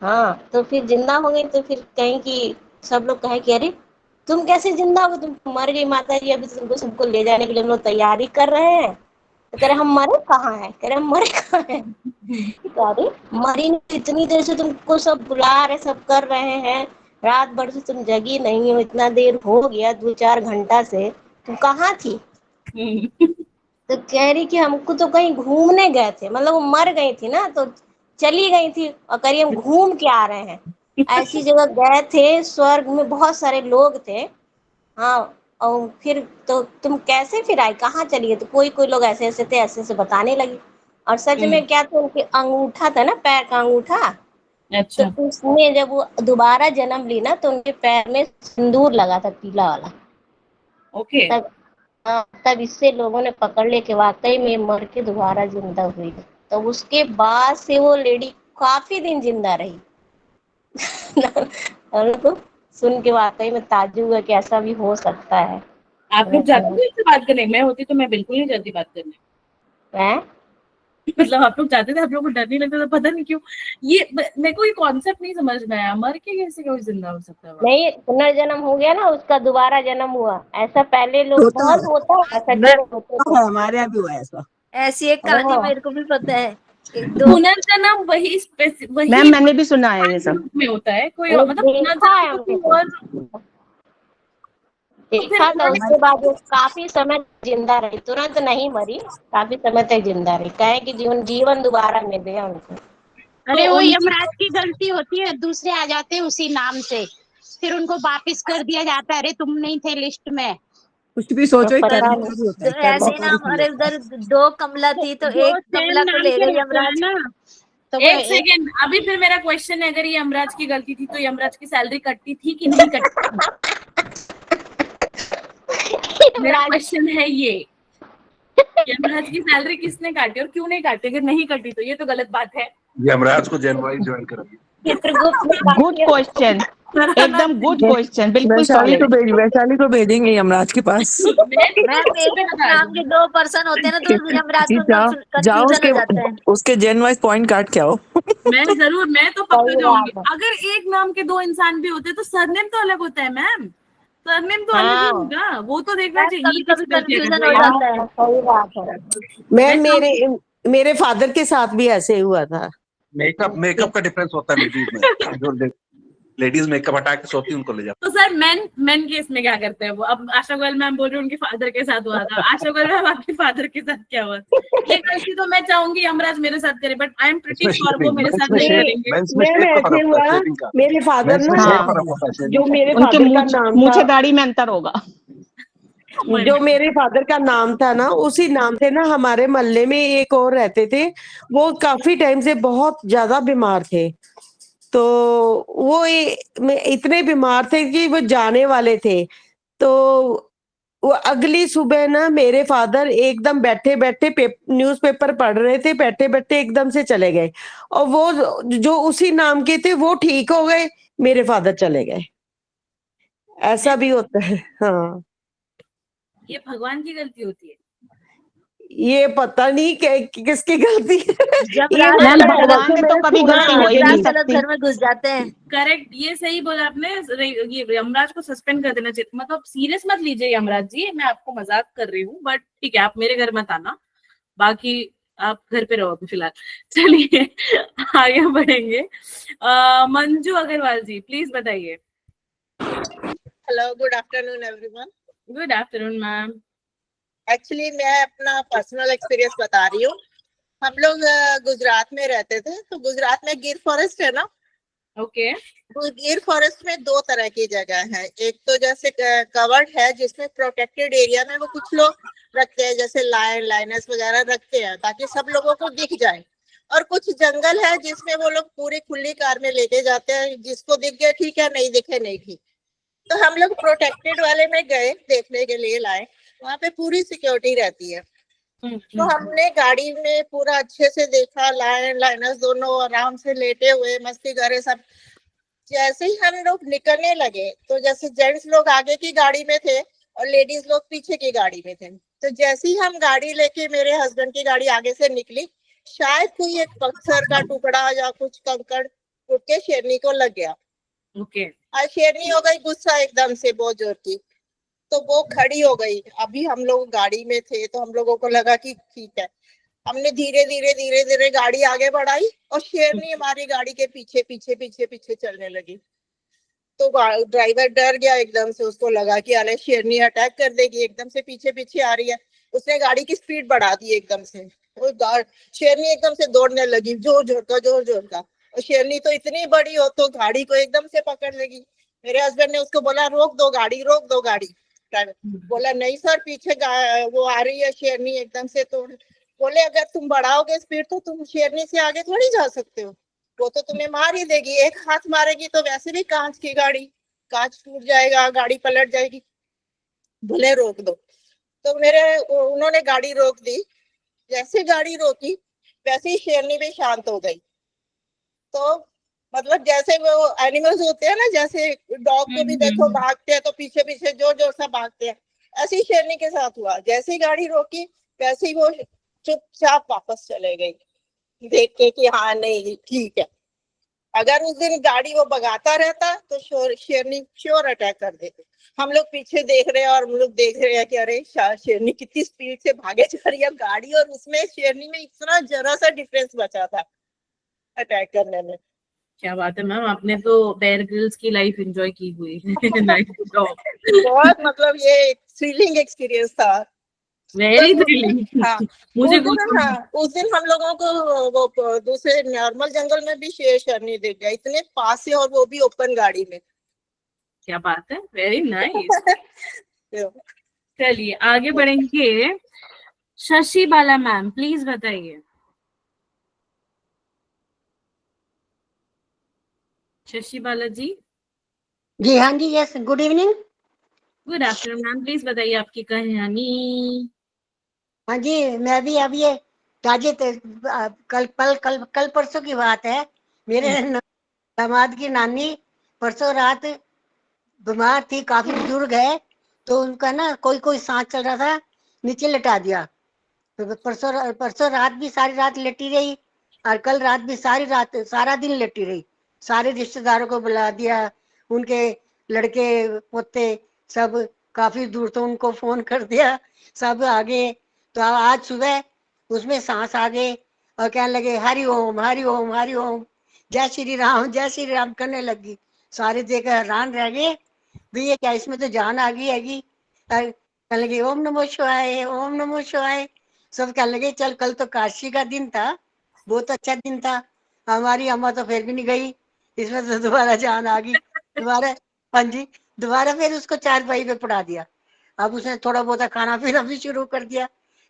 Speaker 13: हाँ, तो फिर जिंदा हो गई, तो फिर कहीं कि सब लोग कहे कि अरे तुम कैसे जिंदा हो, तुम मर गई माता जी, अभी तुमको सबको ले जाने के लिए हम लोग तैयारी कर रहे हैं। तो कह रहे हम मरे कहाँ है, अरे मरी नहीं, इतनी देर से तुमको सब बुला रहे, सब कर रहे हैं, रात भर से तुम जगी नहीं हो, इतना देर हो गया 2-4 घंटा से, तुम कहाँ थी। तो कह रही कि हमको तो कहीं घूमने गए थे, मतलब वो मर गई थी ना, तो चली गई थी और कह रही हम घूम के आ रहे हैं, ऐसी जगह गए थे, स्वर्ग में बहुत सारे लोग थे। हाँ, और फिर तो तुम कैसे फिर आई, कहाँ चली गई। तो कोई लोग ऐसे ऐसे थे, ऐसे ऐसे बताने लगी। और सच में क्या था, उनके अंगूठा था ना, पैर का अंगूठा। तो उसने जब वो दोबारा जन्म ली ना, तो उनके पैर में सिंदूर लगा था, पीला वाला। तब इससे लोगों ने पकड़ ले के वाकई में मर के दोबारा जिंदा हुई। तो उसके बाद से वो लेडी काफी दिन जिंदा रही। और तो सुन के वाकई में ताज्जुब हुआ कि ऐसा भी हो सकता है।
Speaker 1: आप लोग जाते थे इससे बात करने? मैं होती तो मैं बिल्कुल नहीं जाती बात करने। मतलब आप लोग जाते थे, आप लोग को डर नहीं लगता था? पता नहीं क्यों ये मेरे को ये कॉन्सेप्ट नहीं समझ में आया, मर के कैसे कोई जिंदा हो सकता है?
Speaker 13: नहीं, पुनर्जन्म हो गया ना, उसका दोबारा जन्म हुआ। ऐसा पहले लोग बहुत होता है,
Speaker 10: हमारे यहाँ भी हुआ ऐसा।
Speaker 11: ऐसी एक कहानी मेरे को भी पता है।
Speaker 1: पुनर्जन्म वही
Speaker 7: मैम मैंने भी सुना है ये सब
Speaker 1: में होता है, कोई मतलब
Speaker 13: देखा था। उसके बाद वो काफी समय जिंदा रही, तुरंत नहीं मरी, काफी समय तक जिंदा रही। कहे कि जीवन दोबारा मिल गया उनको।
Speaker 14: अरे वो यमराज की गलती होती है, दूसरे आ जाते हैं उसी नाम से, फिर उनको वापस कर दिया जाता है, अरे तुम नहीं थे लिस्ट में।
Speaker 10: कुछ भी सोचो,
Speaker 11: ऐसे ना हमारे उधर 2 कमला थी, तो एक कमला को ले गए यमराज।
Speaker 1: तो एक सेकेंड, अभी फिर मेरा क्वेश्चन है, अगर ये यमराज की गलती थी तो यमराज की सैलरी कटती थी कि नहीं कटती? मेरा क्वेश्चन है ये, यमराज की सैलरी किसने काटी और क्यों नहीं काटी? अगर नहीं कटी तो ये तो गलत बात है।
Speaker 2: यमराज को जनवरी ज्वाइन करेंगे।
Speaker 7: गुड क्वेश्चन, एकदम गुड क्वेश्चन, बिल्कुल।
Speaker 4: वैशाली को भेजेंगे यमराज के पास।
Speaker 11: नाम के 2 पर्सन होते हैं ना, तो यमराज को
Speaker 4: जाओ उसके जेन वाइज पॉइंट काट के आओ।
Speaker 1: मैं तो पक्का जाऊंगी। अगर एक नाम के 2 इंसान भी होते तो सरनेम तो अलग होता है मैम, सरनेम तो अलग ही होगा, वो तो देखना चाहिए।
Speaker 11: कंफ्यूजन हो जाता है।
Speaker 13: सही बात है
Speaker 9: मैम, मेरे फादर के साथ भी ऐसे हुआ था।
Speaker 2: मेकअप का डिफरेंस होता है लेडीज में। लेडीज मेकअप हटा के सोती उनको ले जाते।
Speaker 1: तो सर मेन केस में क्या करते हैं वो? अब आशा गोयल मैम बोल रही है उनके फादर के साथ हुआ था। आशा गोयल मैम आपके फादर के साथ क्या हुआ? ये गलती तो मैं चाहूंगी यमराज मेरे साथ करे, but I am pretty sure वो मेरे साथ नहीं करेंगे।
Speaker 9: मैम ऐसे हुआ, मेरे फादर ना, जो मेरे
Speaker 7: उनके
Speaker 9: फादर का नाम
Speaker 7: मुझे
Speaker 9: था,
Speaker 7: दाढ़ी में अंतर होगा।
Speaker 9: जो मेरे फादर का नाम था ना, उसी नाम से ना हमारे मोहल्ले में एक और रहते थे, वो काफी टाइम से बहुत ज्यादा बीमार थे। तो वो इतने बीमार थे कि वो जाने वाले थे। तो वो अगली सुबह ना मेरे फादर एकदम बैठे बैठे न्यूज़पेपर पढ़ रहे थे, बैठे बैठे एकदम से चले गए, और वो जो उसी नाम के थे वो ठीक हो गए, मेरे फादर चले गए। ऐसा भी होता है। हाँ,
Speaker 1: ये भगवान की गलती होती है।
Speaker 9: ये पता नहीं किसकी गलती है।
Speaker 11: जब
Speaker 9: ये
Speaker 11: रात
Speaker 9: मतलब
Speaker 7: भगवान से तो कभी गलती हो ही नहीं सकती।
Speaker 11: घर में घुस जाते हैं।
Speaker 1: करेक्ट, ये सही बोला आपने। ये यमराज को सस्पेंड कर देना चाहिए। मतलब सीरियस मत लीजिए यमराज जी, मैं आपको मजाक कर रही हूँ, बट ठीक है आप मेरे घर मत आना, बाकी आप घर पे रहो अभी फिलहाल। चलिए आगे बढ़ेंगे। मंजू अग्रवाल जी प्लीज बताइए।
Speaker 15: Hello, good afternoon everyone.
Speaker 1: Good afternoon ma'am.
Speaker 15: Actually मैं अपना पर्सनल एक्सपीरियंस बता रही हूँ। हम लोग गुजरात में रहते थे, तो गुजरात में गिर फॉरेस्ट है ना।
Speaker 1: ओके।
Speaker 15: गिर फॉरेस्ट में दो तरह की जगह है। एक तो जैसे कवर्ड है जिसमें प्रोटेक्टेड एरिया में वो कुछ लोग रखते हैं, जैसे लायन लाइनस वगैरह रखते हैं ताकि सब लोगों को दिख जाए। और कुछ जंगल है जिसमें वो लोग पूरी खुली कार में लेके जाते हैं, जिसको दिख गया ठीक है, नहीं दिखे नहीं ठीक। तो हम लोग प्रोटेक्टेड वाले में गए, देखने के लिए लाए, वहाँ पे पूरी सिक्योरिटी रहती है। तो हमने गाड़ी में पूरा अच्छे से देखा, लायन लाइनस दोनों आराम से लेटे हुए मस्ती करे सब। जैसे ही हम लोग निकलने लगे तो जैसे जेंट्स लोग आगे की गाड़ी में थे और लेडीज लोग पीछे की गाड़ी में थे। तो जैसे ही हम गाड़ी लेके, मेरे हस्बैंड की गाड़ी आगे से निकली, शायद कोई एक पत्थर का टुकड़ा या कुछ कंकड़ उठ के शेरनी को लग गया।
Speaker 1: ओके।
Speaker 15: आज शेरनी हो गई गुस्सा एकदम से बहुत जोर की, तो वो खड़ी हो गई। अभी हम लोग गाड़ी में थे तो हम लोगों को लगा कि ठीक है, हमने धीरे धीरे गाड़ी आगे बढ़ाई और शेरनी हमारी गाड़ी के पीछे पीछे पीछे पीछे चलने लगी। तो ड्राइवर डर गया एकदम से, उसको लगा कि अरे शेरनी अटैक कर देगी, एकदम से पीछे पीछे आ रही है। उसने गाड़ी की स्पीड बढ़ा दी एकदम से, वो शेरनी एकदम से दौड़ने लगी जोर जोर का। और शेरनी तो इतनी बड़ी हो तो गाड़ी को एकदम से पकड़ लेगी। मेरे हस्बैंड ने उसको बोला रोक दो गाड़ी। बोला नहीं सर, पीछे वो आ रही है शेरनी एकदम से। तो बोले अगर तुम बढ़ाओगे स्पीड तो तुम शेरनी से आगे थोड़ी जा सकते हो, वो तो तुम्हें मार ही देगी। एक हाथ मारेगी तो वैसे भी कांच की गाड़ी, कांच टूट जाएगा, गाड़ी पलट जाएगी। बोले रोक दो। तो उन्होंने गाड़ी रोक दी। जैसे गाड़ी रोकी वैसे ही शेरनी भी शांत हो गई। तो मतलब जैसे वो एनिमल्स होते हैं ना, जैसे डॉग को भी देखो भागते हैं तो पीछे पीछे जोर जोर से भागते हैं, ऐसी शेरनी के साथ हुआ। जैसे ही गाड़ी रोकी वैसे ही वो चुपचाप वापस चले गई, देख के कि हाँ नहीं ठीक है। अगर उस दिन गाड़ी वो भगाता रहता तो शेरनी श्योर अटैक कर देते। हम लोग पीछे देख रहे हैं और हम लोग देख रहे हैं कि अरे शेरनी कितनी स्पीड से भागे जा रही है गाड़ी, और उसमें शेरनी में इतना जरा सा डिफरेंस बचा था अटैक करने में।
Speaker 1: क्या बात है मैम, आपने तो बेयर ग्रिल्स की लाइफ एंजॉय की हुई है।
Speaker 15: बहुत मतलब ये थ्रिलिंग एक्सपीरियंस था,
Speaker 1: वेरी थ्रिलिंग।
Speaker 15: हाँ।
Speaker 1: मुझे
Speaker 15: उस दिन हम लोगों को वो दूसरे नॉर्मल जंगल में भी शेरनी दिख गया, इतने पास से, और वो भी ओपन गाड़ी में।
Speaker 1: क्या बात है, वेरी नाइस। चलिए आगे बढ़ेंगे। शशि बाला मैम प्लीज बताइए। शशि बाला जी।
Speaker 16: जी हाँ जी, yes, good evening.
Speaker 1: Good afternoon ma'am, please बताइए आपकी कहानी।
Speaker 16: हाँ जी, मैं भी अब ये ताजे कल परसों की बात है। मेरे दामाद की नानी परसों रात बीमार थी, काफी बुजुर्ग है, तो उनका ना कोई सांस चल रहा था, नीचे लेटा दिया। तो परसों रात भी सारी रात लेटी रही, और कल रात भी सारा दिन लेटी रही। सारे रिश्तेदारों को बुला दिया, उनके लड़के पोते सब काफी दूर, तो उनको फोन कर दिया, सब आ गए। तो आज सुबह उसमें सांस आ गए और कहने लगे हरि ओम हरि ओम हरि ओम, जय श्री राम करने लगी। सारे देख हैरान रह गए, भैया क्या इसमें तो जान आ गई हैगी। कहने लगे ओम नमो शिवाय, ओम नमो शिवाय। सब कहने लगे चल कल तो काशी का दिन था, बहुत अच्छा दिन था। हमारी अम्मा तो फिर भी नहीं गई, इसमें तो दोबारा जान आ गई। दोबारा, हाँ जी, दोबारा फिर उसको चारपाई पे पड़ा दिया। अब उसने थोड़ा बहुत खाना पीना भी शुरू कर दिया।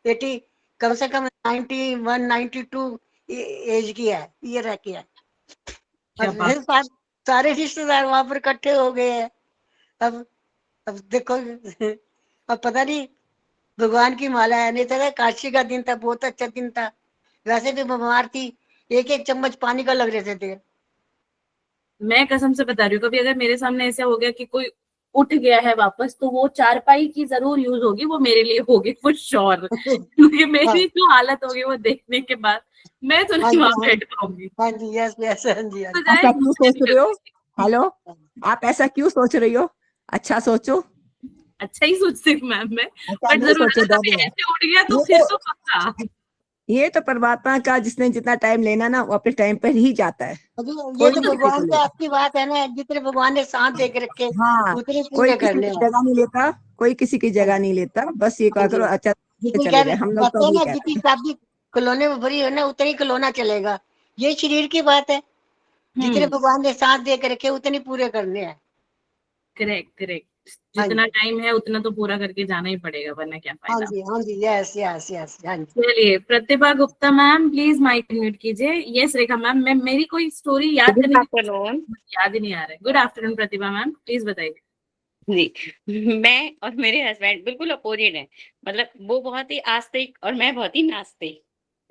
Speaker 16: बेटी कम से कम 91 92 एज की है, ये रह की है। अब फिर सारे रिश्तेदार वहां पर इकट्ठे हो गए हैं। अब देखो, अब पता नहीं भगवान की माला है। नहीं तो काशी का दिन था, बहुत अच्छा दिन था। वैसे भी बीमार थी, एक एक चम्मच पानी का लग रहे थे।
Speaker 1: मैं कसम से बता रही हूँ, कभी अगर मेरे सामने ऐसा हो गया कि कोई उठ गया है वापस, तो वो चारपाई की जरूर यूज होगी, वो मेरे लिए होगी फॉर श्योर। क्योंकि मेरी जो हालत होगी वो देखने के बाद मैं तो नहीं वहां बैठ पाऊंगी।
Speaker 16: हाँ जी, यस यस, हाँ जी।
Speaker 10: ऐसा क्यों सोच रहे हो? हेलो, आप ऐसा क्यों सोच रही हो? अच्छा सोचो।
Speaker 1: अच्छा ही सोचती हूँ मैम मैं,
Speaker 10: अच्छा
Speaker 1: बट
Speaker 10: नहीं
Speaker 1: जरूर
Speaker 10: सोचो,
Speaker 1: ऐसे उठ गया तो फिर तो पक्का।
Speaker 10: ये तो परमात्मा का, जिसने जितना टाइम लेना ना वो अपने टाइम पर ही जाता है।
Speaker 16: ये तो भगवान की आपकी बात है ना, जितने भगवान ने सांस दे के रखे
Speaker 10: हाँ,
Speaker 16: उतने
Speaker 10: कोई
Speaker 16: पूरे
Speaker 10: किसी
Speaker 16: करने
Speaker 10: की
Speaker 16: हैं।
Speaker 10: जगह नहीं लेता, कोई किसी की जगह नहीं लेता। बस ये कहा करो अच्छा
Speaker 16: जितनी
Speaker 10: चले जाए, हम लोग
Speaker 16: कहते
Speaker 10: तो
Speaker 16: हैं
Speaker 10: अभी
Speaker 16: ना,
Speaker 10: कहते
Speaker 16: जितनी
Speaker 10: हैं।
Speaker 16: चाबी खिलौने में भरी हो ना, उतनी खिलौना चलेगा। ये शरीर की बात है, जितने भगवान ने सांस दे के रखे उतने पूरे करने हैं।
Speaker 1: करेक्ट करेक्ट, जितना टाइम है उतना तो पूरा करके जाना ही पड़ेगा, वरना क्या
Speaker 16: हाँ
Speaker 1: फायदा।
Speaker 16: जी, हाँ जी, यस यस यस, हाँ जी।
Speaker 1: चलिए, Pratibha Gupta ma'am please mic mute कीजिए। यस रेखा मैम, मैं मेरी कोई स्टोरी याद करने याद ही नहीं आ रहा है। Good afternoon Pratibha ma'am, please बताइए।
Speaker 17: जी, मैं और मेरे हस्बैंड बिल्कुल अपोजिट हैं। मतलब वो बहुत ही आस्तिक और मैं बहुत ही नास्तिक।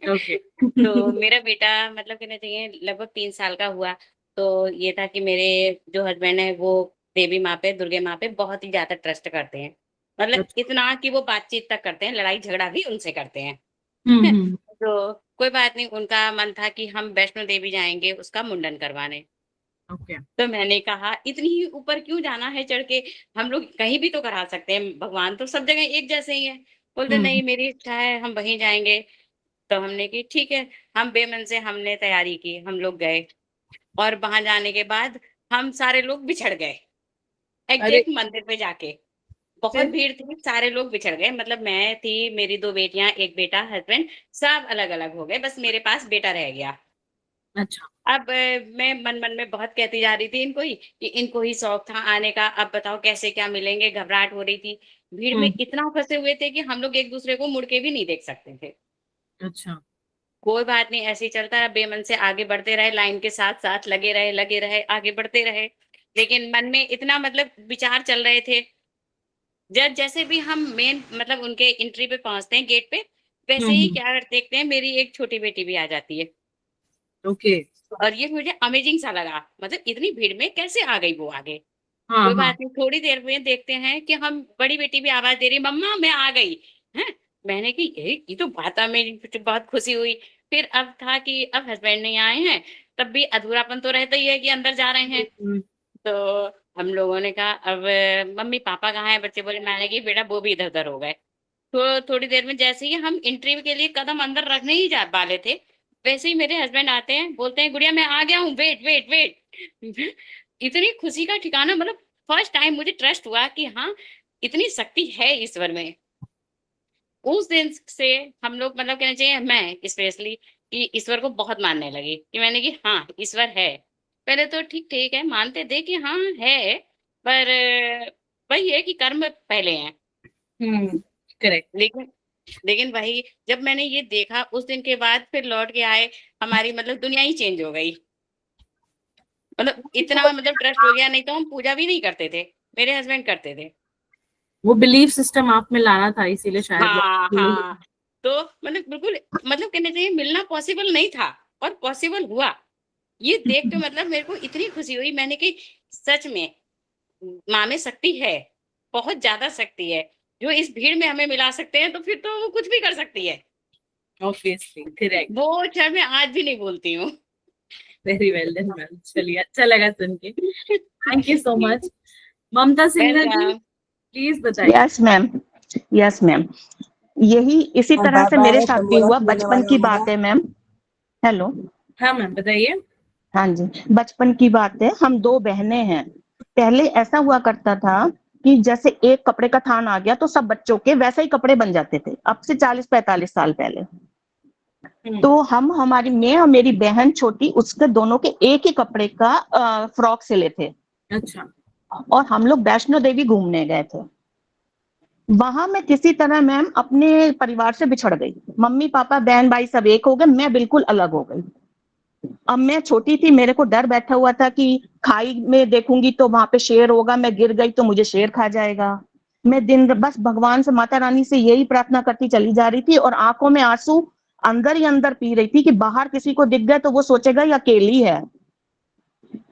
Speaker 1: ओके।
Speaker 17: तो मेरा बेटा मतलब कहना चाहिए लगभग 3 साल का हुआ, तो ये था कि मेरे जो हस्बैंड है वो देवी माँ पे, दुर्गे माँ पे बहुत ही ज्यादा ट्रस्ट करते हैं। मतलब इतना कि वो बातचीत तक करते हैं, लड़ाई झगड़ा भी उनसे करते हैं। तो कोई बात नहीं, उनका मन था कि हम वैष्णो देवी जाएंगे उसका मुंडन करवाने।
Speaker 1: ओके।
Speaker 17: तो मैंने कहा इतनी ही ऊपर क्यों जाना है चढ़ के, हम लोग कहीं भी तो करा सकते हैं, भगवान तो सब जगह एक जैसे ही है। बोलते नहीं मेरी इच्छा है हम वहीं जाएंगे। तो हमने की ठीक है, हम बेमन से हमने तैयारी की, हम लोग गए और वहां जाने के बाद हम सारे लोग बिछड़ गए एग्जैक्ट मंदिर पे जाके। बहुत भीड़ थी, सारे लोग बिछड़ गए। मतलब मैं थी, मेरी 2 बेटियां, 1 बेटा, हस्बैंड, सब अलग अलग हो गए, बस मेरे पास बेटा रह गया।
Speaker 1: अच्छा।
Speaker 17: अब मैं मन मन में बहुत कहती जा रही थी इनको ही कि इनको ही शौक था आने का, अब बताओ कैसे क्या मिलेंगे, घबराहट हो रही थी। भीड़ में इतना फंसे हुए थे कि हम लोग एक दूसरे को मुड़ के भी नहीं देख सकते थे।
Speaker 1: अच्छा।
Speaker 17: कोई बात नहीं, ऐसे ही चलता है, बेमन से आगे बढ़ते रहे, लाइन के साथ साथ लगे रहे, आगे बढ़ते रहे। लेकिन मन में इतना मतलब विचार चल रहे थे। जैसे भी हम मेन मतलब उनके एंट्री पे पहुंचते हैं गेट पे, वैसे ही क्या देखते हैं मेरी एक छोटी बेटी भी आ जाती है।
Speaker 1: ओके।
Speaker 17: और ये मुझे अमेजिंग सा लगा, मतलब इतनी भीड़ में कैसे आ गई वो आगे।
Speaker 1: हाँ,
Speaker 17: कोई
Speaker 1: हाँ।
Speaker 17: बात नहीं, थोड़ी देर में देखते हैं कि हम बड़ी बेटी भी आवाज दे रही, मम्मा मैं आ गई है। मैंने की ये तो बात मेरी बहुत खुशी हुई। फिर अब था कि अब हस्बैंड नहीं आए हैं, तब भी अधूरापन तो रहता ही है कि अंदर जा रहे हैं। तो हम लोगों ने कहा अब मम्मी पापा कहाँ है, बच्चे बोले, मैंने की बेटा वो भी इधर उधर हो गए। तो थोड़ी देर में जैसे ही हम इंटरव्यू के लिए कदम अंदर रखने ही जा वाले थे, वैसे ही मेरे हस्बैंड आते हैं, बोलते हैं गुड़िया मैं आ गया हूँ, वेट वेट वेट। इतनी खुशी का ठिकाना, मतलब फर्स्ट टाइम मुझे ट्रस्ट हुआ कि हाँ इतनी शक्ति है ईश्वर में। उस दिन से हम लोग मतलब कहना चाहिए मैं स्पेशली कि ईश्वर को बहुत मानने लगी, कि मैंने कि हाँ ईश्वर है। पहले तो ठीक ठीक है मानते थे कि हाँ है, पर वही है कि कर्म पहले हैं।
Speaker 1: करेक्ट।
Speaker 17: लेकिन वही जब मैंने ये देखा उस दिन के बाद फिर लौट के आए, हमारी मतलब दुनिया ही चेंज हो गई। मतलब इतना मतलब ट्रस्ट हो गया, नहीं तो हम पूजा भी नहीं करते थे, मेरे हस्बैंड करते थे।
Speaker 1: वो बिलीफ सिस्टम आप में लाना था, इसीलिए शायद
Speaker 17: हाँ हाँ, तो मतलब बिल्कुल मतलब कहने चाहिए मिलना पॉसिबल नहीं था और पॉसिबल हुआ। ये देख के मतलब मेरे को इतनी खुशी हुई, मैंने कि सच में माँ में शक्ति है, बहुत ज्यादा शक्ति है। जो इस भीड़ में हमें मिला सकते हैं तो फिर तो वो कुछ भी कर सकती है।
Speaker 1: Obviously, correct.
Speaker 17: वो क्षण मैं आज भी नहीं बोलती हूँ।
Speaker 1: वेरी वेल डन मैम, चलिए अच्छा लगा सुन के, thank you so much. Mamta Singhal ji please बताइए।
Speaker 7: यस मैम, यस मैम, यही इसी तरह से मेरे साथ भी हुआ, बचपन की बात है मैम। हेलो।
Speaker 1: हाँ मैम बताइए।
Speaker 7: हाँ जी, बचपन की बात है, हम 2 बहनें हैं। पहले ऐसा हुआ करता था कि जैसे एक कपड़े का थान आ गया तो सब बच्चों के वैसे ही कपड़े बन जाते थे, अब से 40-45 साल पहले। तो हमारी मैं और मेरी बहन छोटी उसके दोनों के एक ही कपड़े का फ्रॉक सिले थे।
Speaker 1: अच्छा।
Speaker 7: और हम लोग वैष्णो देवी घूमने गए थे। वहां मैं किसी तरह मैम अपने परिवार से बिछड़ गई। मम्मी पापा बहन भाई सब एक हो गए, मैं बिल्कुल अलग हो गई। अब मैं छोटी थी, मेरे को डर बैठा हुआ था कि खाई में देखूंगी तो वहां पे शेर होगा, मैं गिर गई तो मुझे शेर खा जाएगा। मैं दिन बस भगवान से, माता रानी से यही प्रार्थना करती चली जा रही थी और आंखों में आंसू अंदर ही अंदर पी रही थी कि बाहर किसी को दिख गया तो वो सोचेगा ये अकेली है।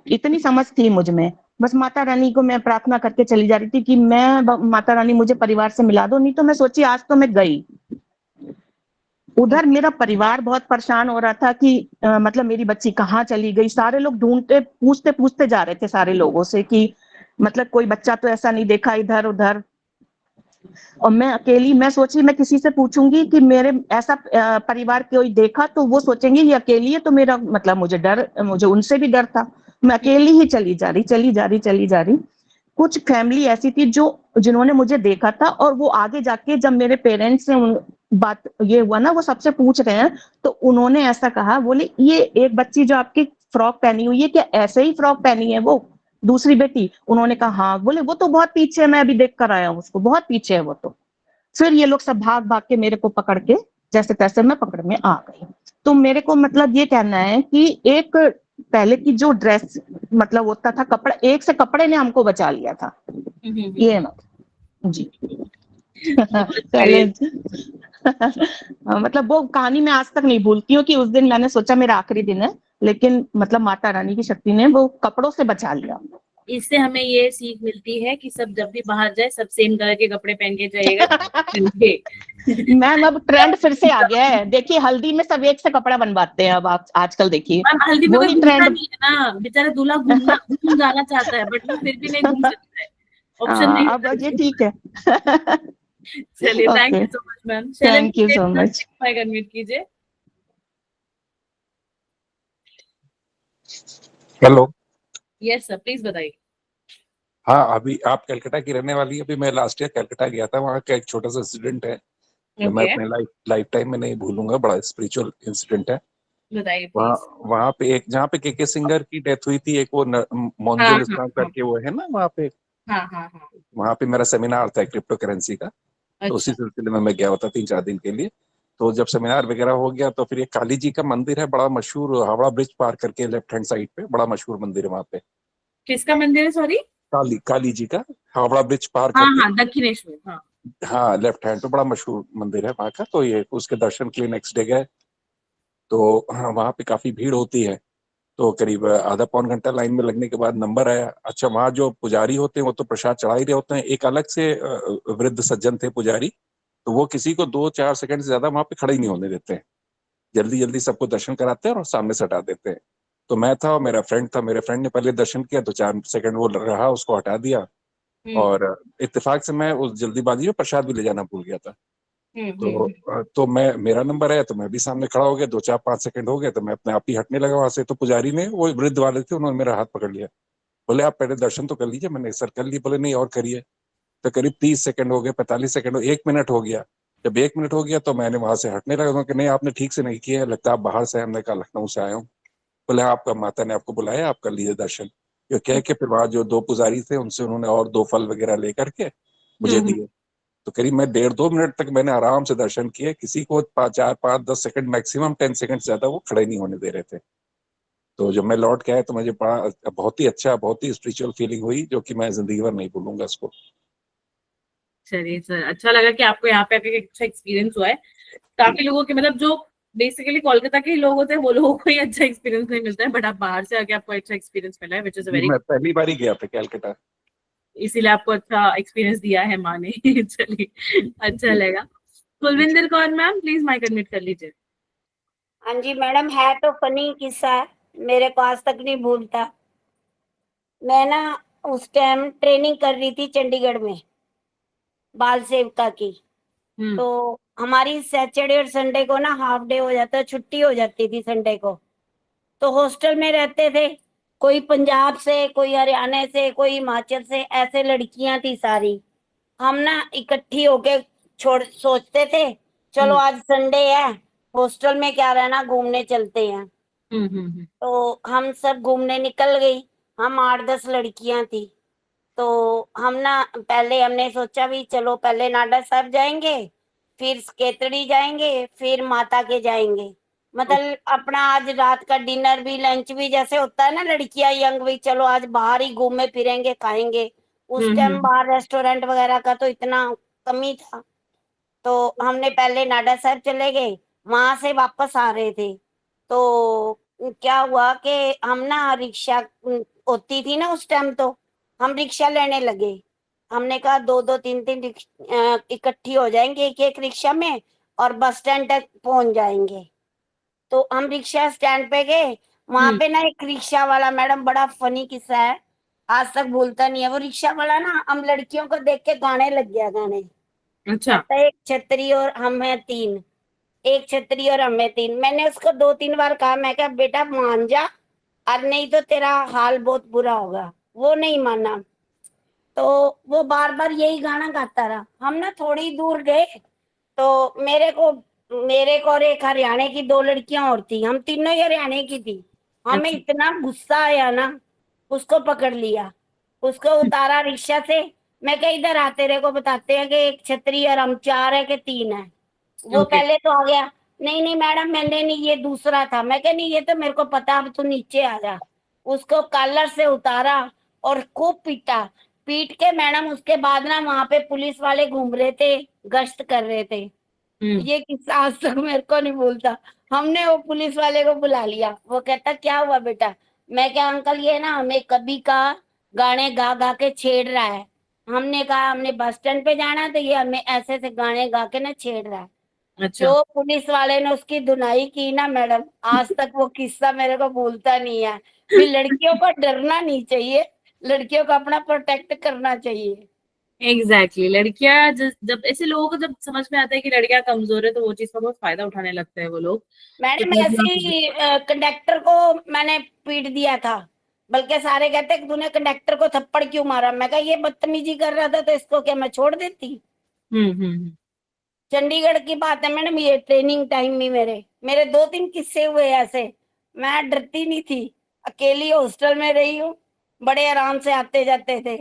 Speaker 7: इतनी समझ थी मुझ में। बस माता रानी को मैं प्रार्थना करके चली जा रही थी कि माता रानी मुझे परिवार से मिला दो, नहीं तो मैं सोची आज तो मैं गई। उधर मेरा परिवार बहुत परेशान हो रहा था कि मतलब मेरी बच्ची कहाँ चली गई। सारे लोग ढूंढते पूछते जा रहे थे सारे लोगों से कि मतलब कोई बच्चा तो ऐसा नहीं देखा इधर उधर। और मैं अकेली, मैं सोची मैं किसी से पूछूंगी कि मेरे ऐसा परिवार कोई देखा तो वो सोचेंगे ये अकेली है, तो मेरा मतलब मुझे उनसे भी डर था। मैं अकेली ही चली जा रही। कुछ फैमिली ऐसी थी जिन्होंने मुझे देखा था और वो आगे जाके जब मेरे पेरेंट्स से बात ये हुआ ना, वो सबसे पूछ रहे हैं तो उन्होंने ऐसा कहा, बोले ये एक बच्ची जो आपकी फ्रॉक पहनी हुई है क्या ऐसे ही फ्रॉक पहनी है वो दूसरी बेटी? उन्होंने कहा हाँ। बोले वो तो बहुत पीछे है, मैं अभी देख कर आया हूँ उसको, बहुत पीछे है वो तो। फिर ये लोग सब भाग भाग के मेरे को पकड़ के जैसे तैसे मैं पकड़ में आ गई। तो मेरे को मतलब ये कहना है कि एक पहले की जो ड्रेस मतलब होता था कपड़ा, एक से कपड़े ने हमको बचा लिया था। ये मतलब जी पहले मतलब वो कहानी मैं आज तक नहीं भूलती हूँ कि उस दिन मैंने सोचा मेरा आखिरी दिन है, लेकिन मतलब माता रानी की शक्ति ने वो कपड़ों से बचा लिया।
Speaker 1: इससे हमें ये सीख मिलती है कि सब जब भी बाहर जाए सब सेम कलर के कपड़े पहन के जाइएगा।
Speaker 7: मैम अब ट्रेंड फिर से आ गया है, देखिए हल्दी में सब एक से कपड़ा बनवाते हैं अब आप आजकल देखिए।
Speaker 1: हल्दी में कोई
Speaker 7: वही
Speaker 1: घूमना
Speaker 7: ट्रेंड
Speaker 1: नहीं है ना, बेचारा दूल्हा घूम जाना चाहता है बट वो फिर भी नहीं घूम सकता है, ऑप्शन नहीं
Speaker 7: अब ये ठीक है।
Speaker 1: चलिए thank you so much ma'am.
Speaker 7: Thank you so much.
Speaker 1: Unmute कीजिए।
Speaker 2: हेलो।
Speaker 1: यस सर प्लीज बताइए।
Speaker 2: हाँ, अभी आप कलकत्ता की रहने वाली है। अभी मैं लास्ट ईयर कलकत्ता गया था, वहाँ का एक छोटा सा इंसिडेंट है जो मैं अपने लाइफ टाइम में नहीं भूलूंगा। बड़ा स्पिरिचुअल इंसिडेंट है।
Speaker 1: बताइए
Speaker 2: वहाँ
Speaker 1: प्लीज।
Speaker 2: वहाँ पे एक जहाँ पे के सिंगर की डेथ हुई थी, एक वो मोन्जोल इस्लाम करके वो है ना वहाँ पे।
Speaker 1: हाँ।
Speaker 2: वहाँ पे मेरा सेमिनार था क्रिप्टो करेंसी का। तो उसी सिलसिले में मैं गया होता 3-4 दिन के लिए। तो जब सेमिनार वगैरह हो गया तो फिर एक काली जी का मंदिर है बड़ा मशहूर, हावड़ा ब्रिज पार करके लेफ्ट हैंड साइड पे बड़ा मशहूर मंदिर है वहाँ पे।
Speaker 1: किसका मंदिर है सॉरी?
Speaker 2: काली जी का, हावड़ा ब्रिज पार
Speaker 1: हाँ
Speaker 2: करके।
Speaker 1: हाँ दक्षिणेश्वर। हाँ
Speaker 2: हाँ, लेफ्ट हैंड पे बड़ा मशहूर मंदिर है वहाँ का। तो ये उसके दर्शन के लिए नेक्स्ट डे गए तो हाँ, वहाँ पे काफी भीड़ होती है। तो करीब आधा पौन घंटा लाइन में लगने के बाद नंबर आया। अच्छा, वहाँ जो पुजारी होते हैं वो तो प्रसाद चढ़ा ही रहे होते हैं। एक अलग से वृद्ध सज्जन थे पुजारी, तो वो किसी को 2-4 सेकंड से ज्यादा वहां पे खड़े ही नहीं होने देते हैं। जल्दी जल्दी सबको दर्शन कराते हैं और सामने से हटा देते हैं। तो मैं था और मेरा फ्रेंड था, मेरे फ्रेंड ने पहले दर्शन किया तो 4 सेकंड वो रहा, उसको हटा दिया। और इत्तेफाक से मैं उस जल्दीबाजी में प्रसाद भी ले जाना भूल गया था। तो मेरा नंबर आया तो मैं भी सामने खड़ा हो गया। 2-4-5 सेकंड हो गए तो मैं अपने आप ही हटने लगा वहां से। तो पुजारी ने, वो वृद्ध वाले थे, उन्होंने मेरा हाथ पकड़ लिया। बोले आप पहले दर्शन तो कर लीजिए। मैंने सर कर लिए। बोले नहीं और करिए। तो करीब 30 सेकंड हो गए, 45 सेकंड, 1 मिनट हो गया। जब 1 मिनट हो गया तो मैंने वहां से हटने लगा कि नहीं आपने ठीक से नहीं किया, लगता है आप बाहर से। हमने कहा लखनऊ से आया हूँ। बोले आपका माता ने आपको बुलाया, आप कर लीजिए दर्शन। ये कह के फिर वहां जो 2 पुजारी थे उनसे उन्होंने और 2 फल वगैरह लेकर के मुझे दिए। तो करीब मैं 1.5-2 मिनट तक मैंने आराम से दर्शन किए। किसी को 4-5-10 सेकंड, मैक्सिमम 10 सेकंड से ज्यादा वो खड़े नहीं होने दे रहे थे। तो जब मैं लौट के आया तो मुझे बहुत ही अच्छा, बहुत ही स्पिरिचुअल फीलिंग हुई जो कि मैं जिंदगी भर नहीं भूलूंगा इसको।
Speaker 1: चलिए सर, अच्छा लगा कि आपको यहाँ पे आके अच्छा एक्सपीरियंस हुआ है। काफी लोगों के मतलब जो बेसिकली कोलकाता के लोग होते हैं वो लोगों को ही अच्छा एक्सपीरियंस नहीं मिलता है, बट आप बाहर से आके आपको अच्छा एक्सपीरियंस मिला है, विच इज वेरी,
Speaker 2: मैं पहली बार ही गया था कलकत्ता,
Speaker 1: इसीलिए आपको अच्छा एक्सपीरियंस दिया है माँ ने। चलिए अच्छा लगा। Kulwinder Kaur ma'am please mic unmute कर लीजिए।
Speaker 8: हाँ जी मैडम, है तो फनी किस्सा है, मेरे को आज तक नहीं भूलता। मैं ना उस टाइम ट्रेनिंग कर रही थी चंडीगढ़ में बाल सेविका की। तो हमारी सैटरडे और संडे को ना हाफ डे हो जाता है, छुट्टी हो जाती थी संडे को। तो हॉस्टल में रहते थे, कोई पंजाब से, कोई हरियाणा से, कोई हिमाचल से, ऐसे लड़कियां थी सारी। हम ना इकट्ठी होके सोचते थे चलो आज संडे है, हॉस्टल में क्या रहना, घूमने चलते हैं। तो हम सब घूमने निकल गई। हम 8-10 लड़कियां थी। तो हम ना पहले हमने सोचा भी चलो पहले नाडा साहब जाएंगे, फिर स्केतड़ी जाएंगे, फिर माता के जाएंगे। मतलब अपना आज रात का डिनर भी, लंच भी, जैसे होता है ना लड़कियां यंग भी, चलो आज बाहर ही घूमे फिरेंगे, खाएंगे। उस टाइम बाहर रेस्टोरेंट वगैरह का तो इतना कमी था। तो हमने पहले नाडा साहब चले गए, वहां से वापस आ रहे थे। तो क्या हुआ कि हम ना रिक्शा होती थी ना उस टाइम, तो हम रिक्शा लेने लगे। हमने कहा 2-2, 3-3 इकट्ठी हो जाएंगे एक रिक्शा में और बस स्टैंड तक पहुंच जाएंगे। तो हम रिक्शा स्टैंड पे गए, वहां पे ना एक रिक्शा वाला, मैडम बड़ा फनी किस्सा है, आज तक भूलता नहीं है। वो रिक्शा वाला ना हम लड़कियों को देख के गाने लग गया, गाने।
Speaker 1: अच्छा।
Speaker 8: कहता है एक छतरी और हम हैं 3, एक छतरी और हमें 3। मैंने उसको 2-3 बार कहा, मैं कहा बेटा मान जा, और नहीं तो तेरा हाल बहुत बुरा होगा। वो नहीं माना, तो वो बार बार यही गाना गाता रहा। हम ना थोड़ी दूर गए तो मेरे को और एक हरियाणा की 2 लड़कियां और थी, हम तीनों ही हरियाणा की थी। हमें इतना गुस्सा आया ना, उसको पकड़ लिया, उसको उतारा रिक्शा से। मैं कहा इधर आ, तेरे को बताते हैं कि एक छतरी और हम 4 है कि 3 है। वो पहले तो आ गया, नहीं नहीं मैडम मैंने नहीं, ये दूसरा था। मैं कहा नहीं ये तो मेरे को पता, अब तू नीचे आ जा। उसको कॉलर से उतारा और खूब पीटा। पीट के मैडम उसके बाद ना वहां पे पुलिस वाले घूम रहे थे, गश्त कर रहे थे। ये किस्सा आज तक मेरे को नहीं भूलता। हमने वो पुलिस वाले को बुला लिया, वो कहता क्या हुआ बेटा? मैं क्या अंकल ये ना हमें कभी का गाने गा गा के छेड़ रहा है। हमने कहा हमने बस स्टैंड पे जाना है, तो ये हमें ऐसे ऐसे गाने गा के ना छेड़ रहा है।
Speaker 1: अच्छा।
Speaker 8: जो पुलिस वाले ने उसकी धुनाई की ना मैडम, आज तक वो किस्सा मेरे को भूलता नहीं है। भी लड़कियों को डरना नहीं चाहिए, लड़कियों को अपना प्रोटेक्ट करना चाहिए।
Speaker 1: एग्जैक्टली लड़कियां जब ऐसे लोगों को जब समझ में आता है कि लड़कियां कमजोर है, तो वो चीज का बहुत फायदा उठाने लगते हैं वो लोग।
Speaker 8: मैडम ऐसे ही कंडक्टर को मैंने पीट दिया था, बल्कि सारे कहते कि तूने कंडक्टर को थप्पड़ क्यों मारा? मैं कहा ये बदतमीजी कर रहा था तो इसको क्या मैं छोड़ देती? चंडीगढ़ की बात है मैडम, ये ट्रेनिंग टाइम में मेरे 2-3 किस्से हुए ऐसे। मैं डरती नहीं थी, अकेली हॉस्टल में रही हूँ, बड़े आराम से आते जाते थे।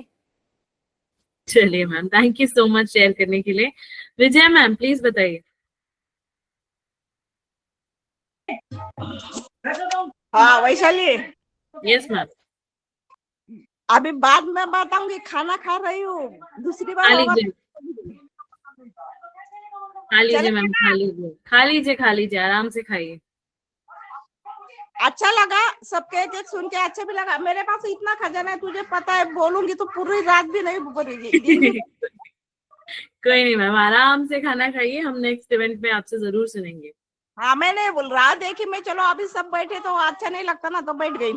Speaker 1: चलिए ma'am, thank you so much share करने के लिए। विजय मैम प्लीज बताइए।
Speaker 3: हाँ वैशाली,
Speaker 1: यस मैम।
Speaker 3: अभी बाद में बताऊंगी, खाना खा रही हूँ, दूसरी बार होगा।
Speaker 1: खा लीजिए मैम, खा लीजिए, खा लीजिए, आराम से खाइए।
Speaker 3: अच्छा लगा सबके एक एक सुन के, अच्छा भी लगा। मेरे पास इतना खजाना है, तुझे पता है, बोलूंगी तो पूरी रात भी नहीं भरेगी।
Speaker 1: कोई नहीं मैम, आराम से खाना खाइए, हम नेक्स्ट इवेंट में आपसे जरूर सुनेंगे।
Speaker 3: हाँ मैंने रात देखी, मैं चलो अभी सब बैठे तो अच्छा नहीं लगता ना, तो बैठ गई।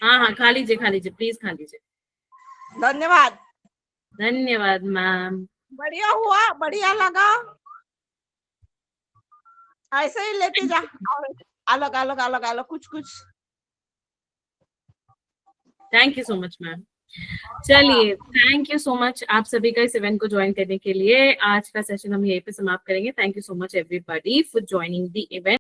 Speaker 1: हाँ खा लीजिए, प्लीज खा लीजिए।
Speaker 3: धन्यवाद।
Speaker 1: धन्यवाद मैम।
Speaker 3: बढ़िया हुआ, बढ़िया लगा, ऐसे ही लेते जा, अलग अलग अलग अलग कुछ कुछ।
Speaker 1: Thank you so much ma'am. चलिए, थैंक यू सो मच आप सभी का इस इवेंट को ज्वाइन करने के लिए। आज का सेशन हम यहीं पे समाप्त करेंगे। Thank you so much everybody for joining the event.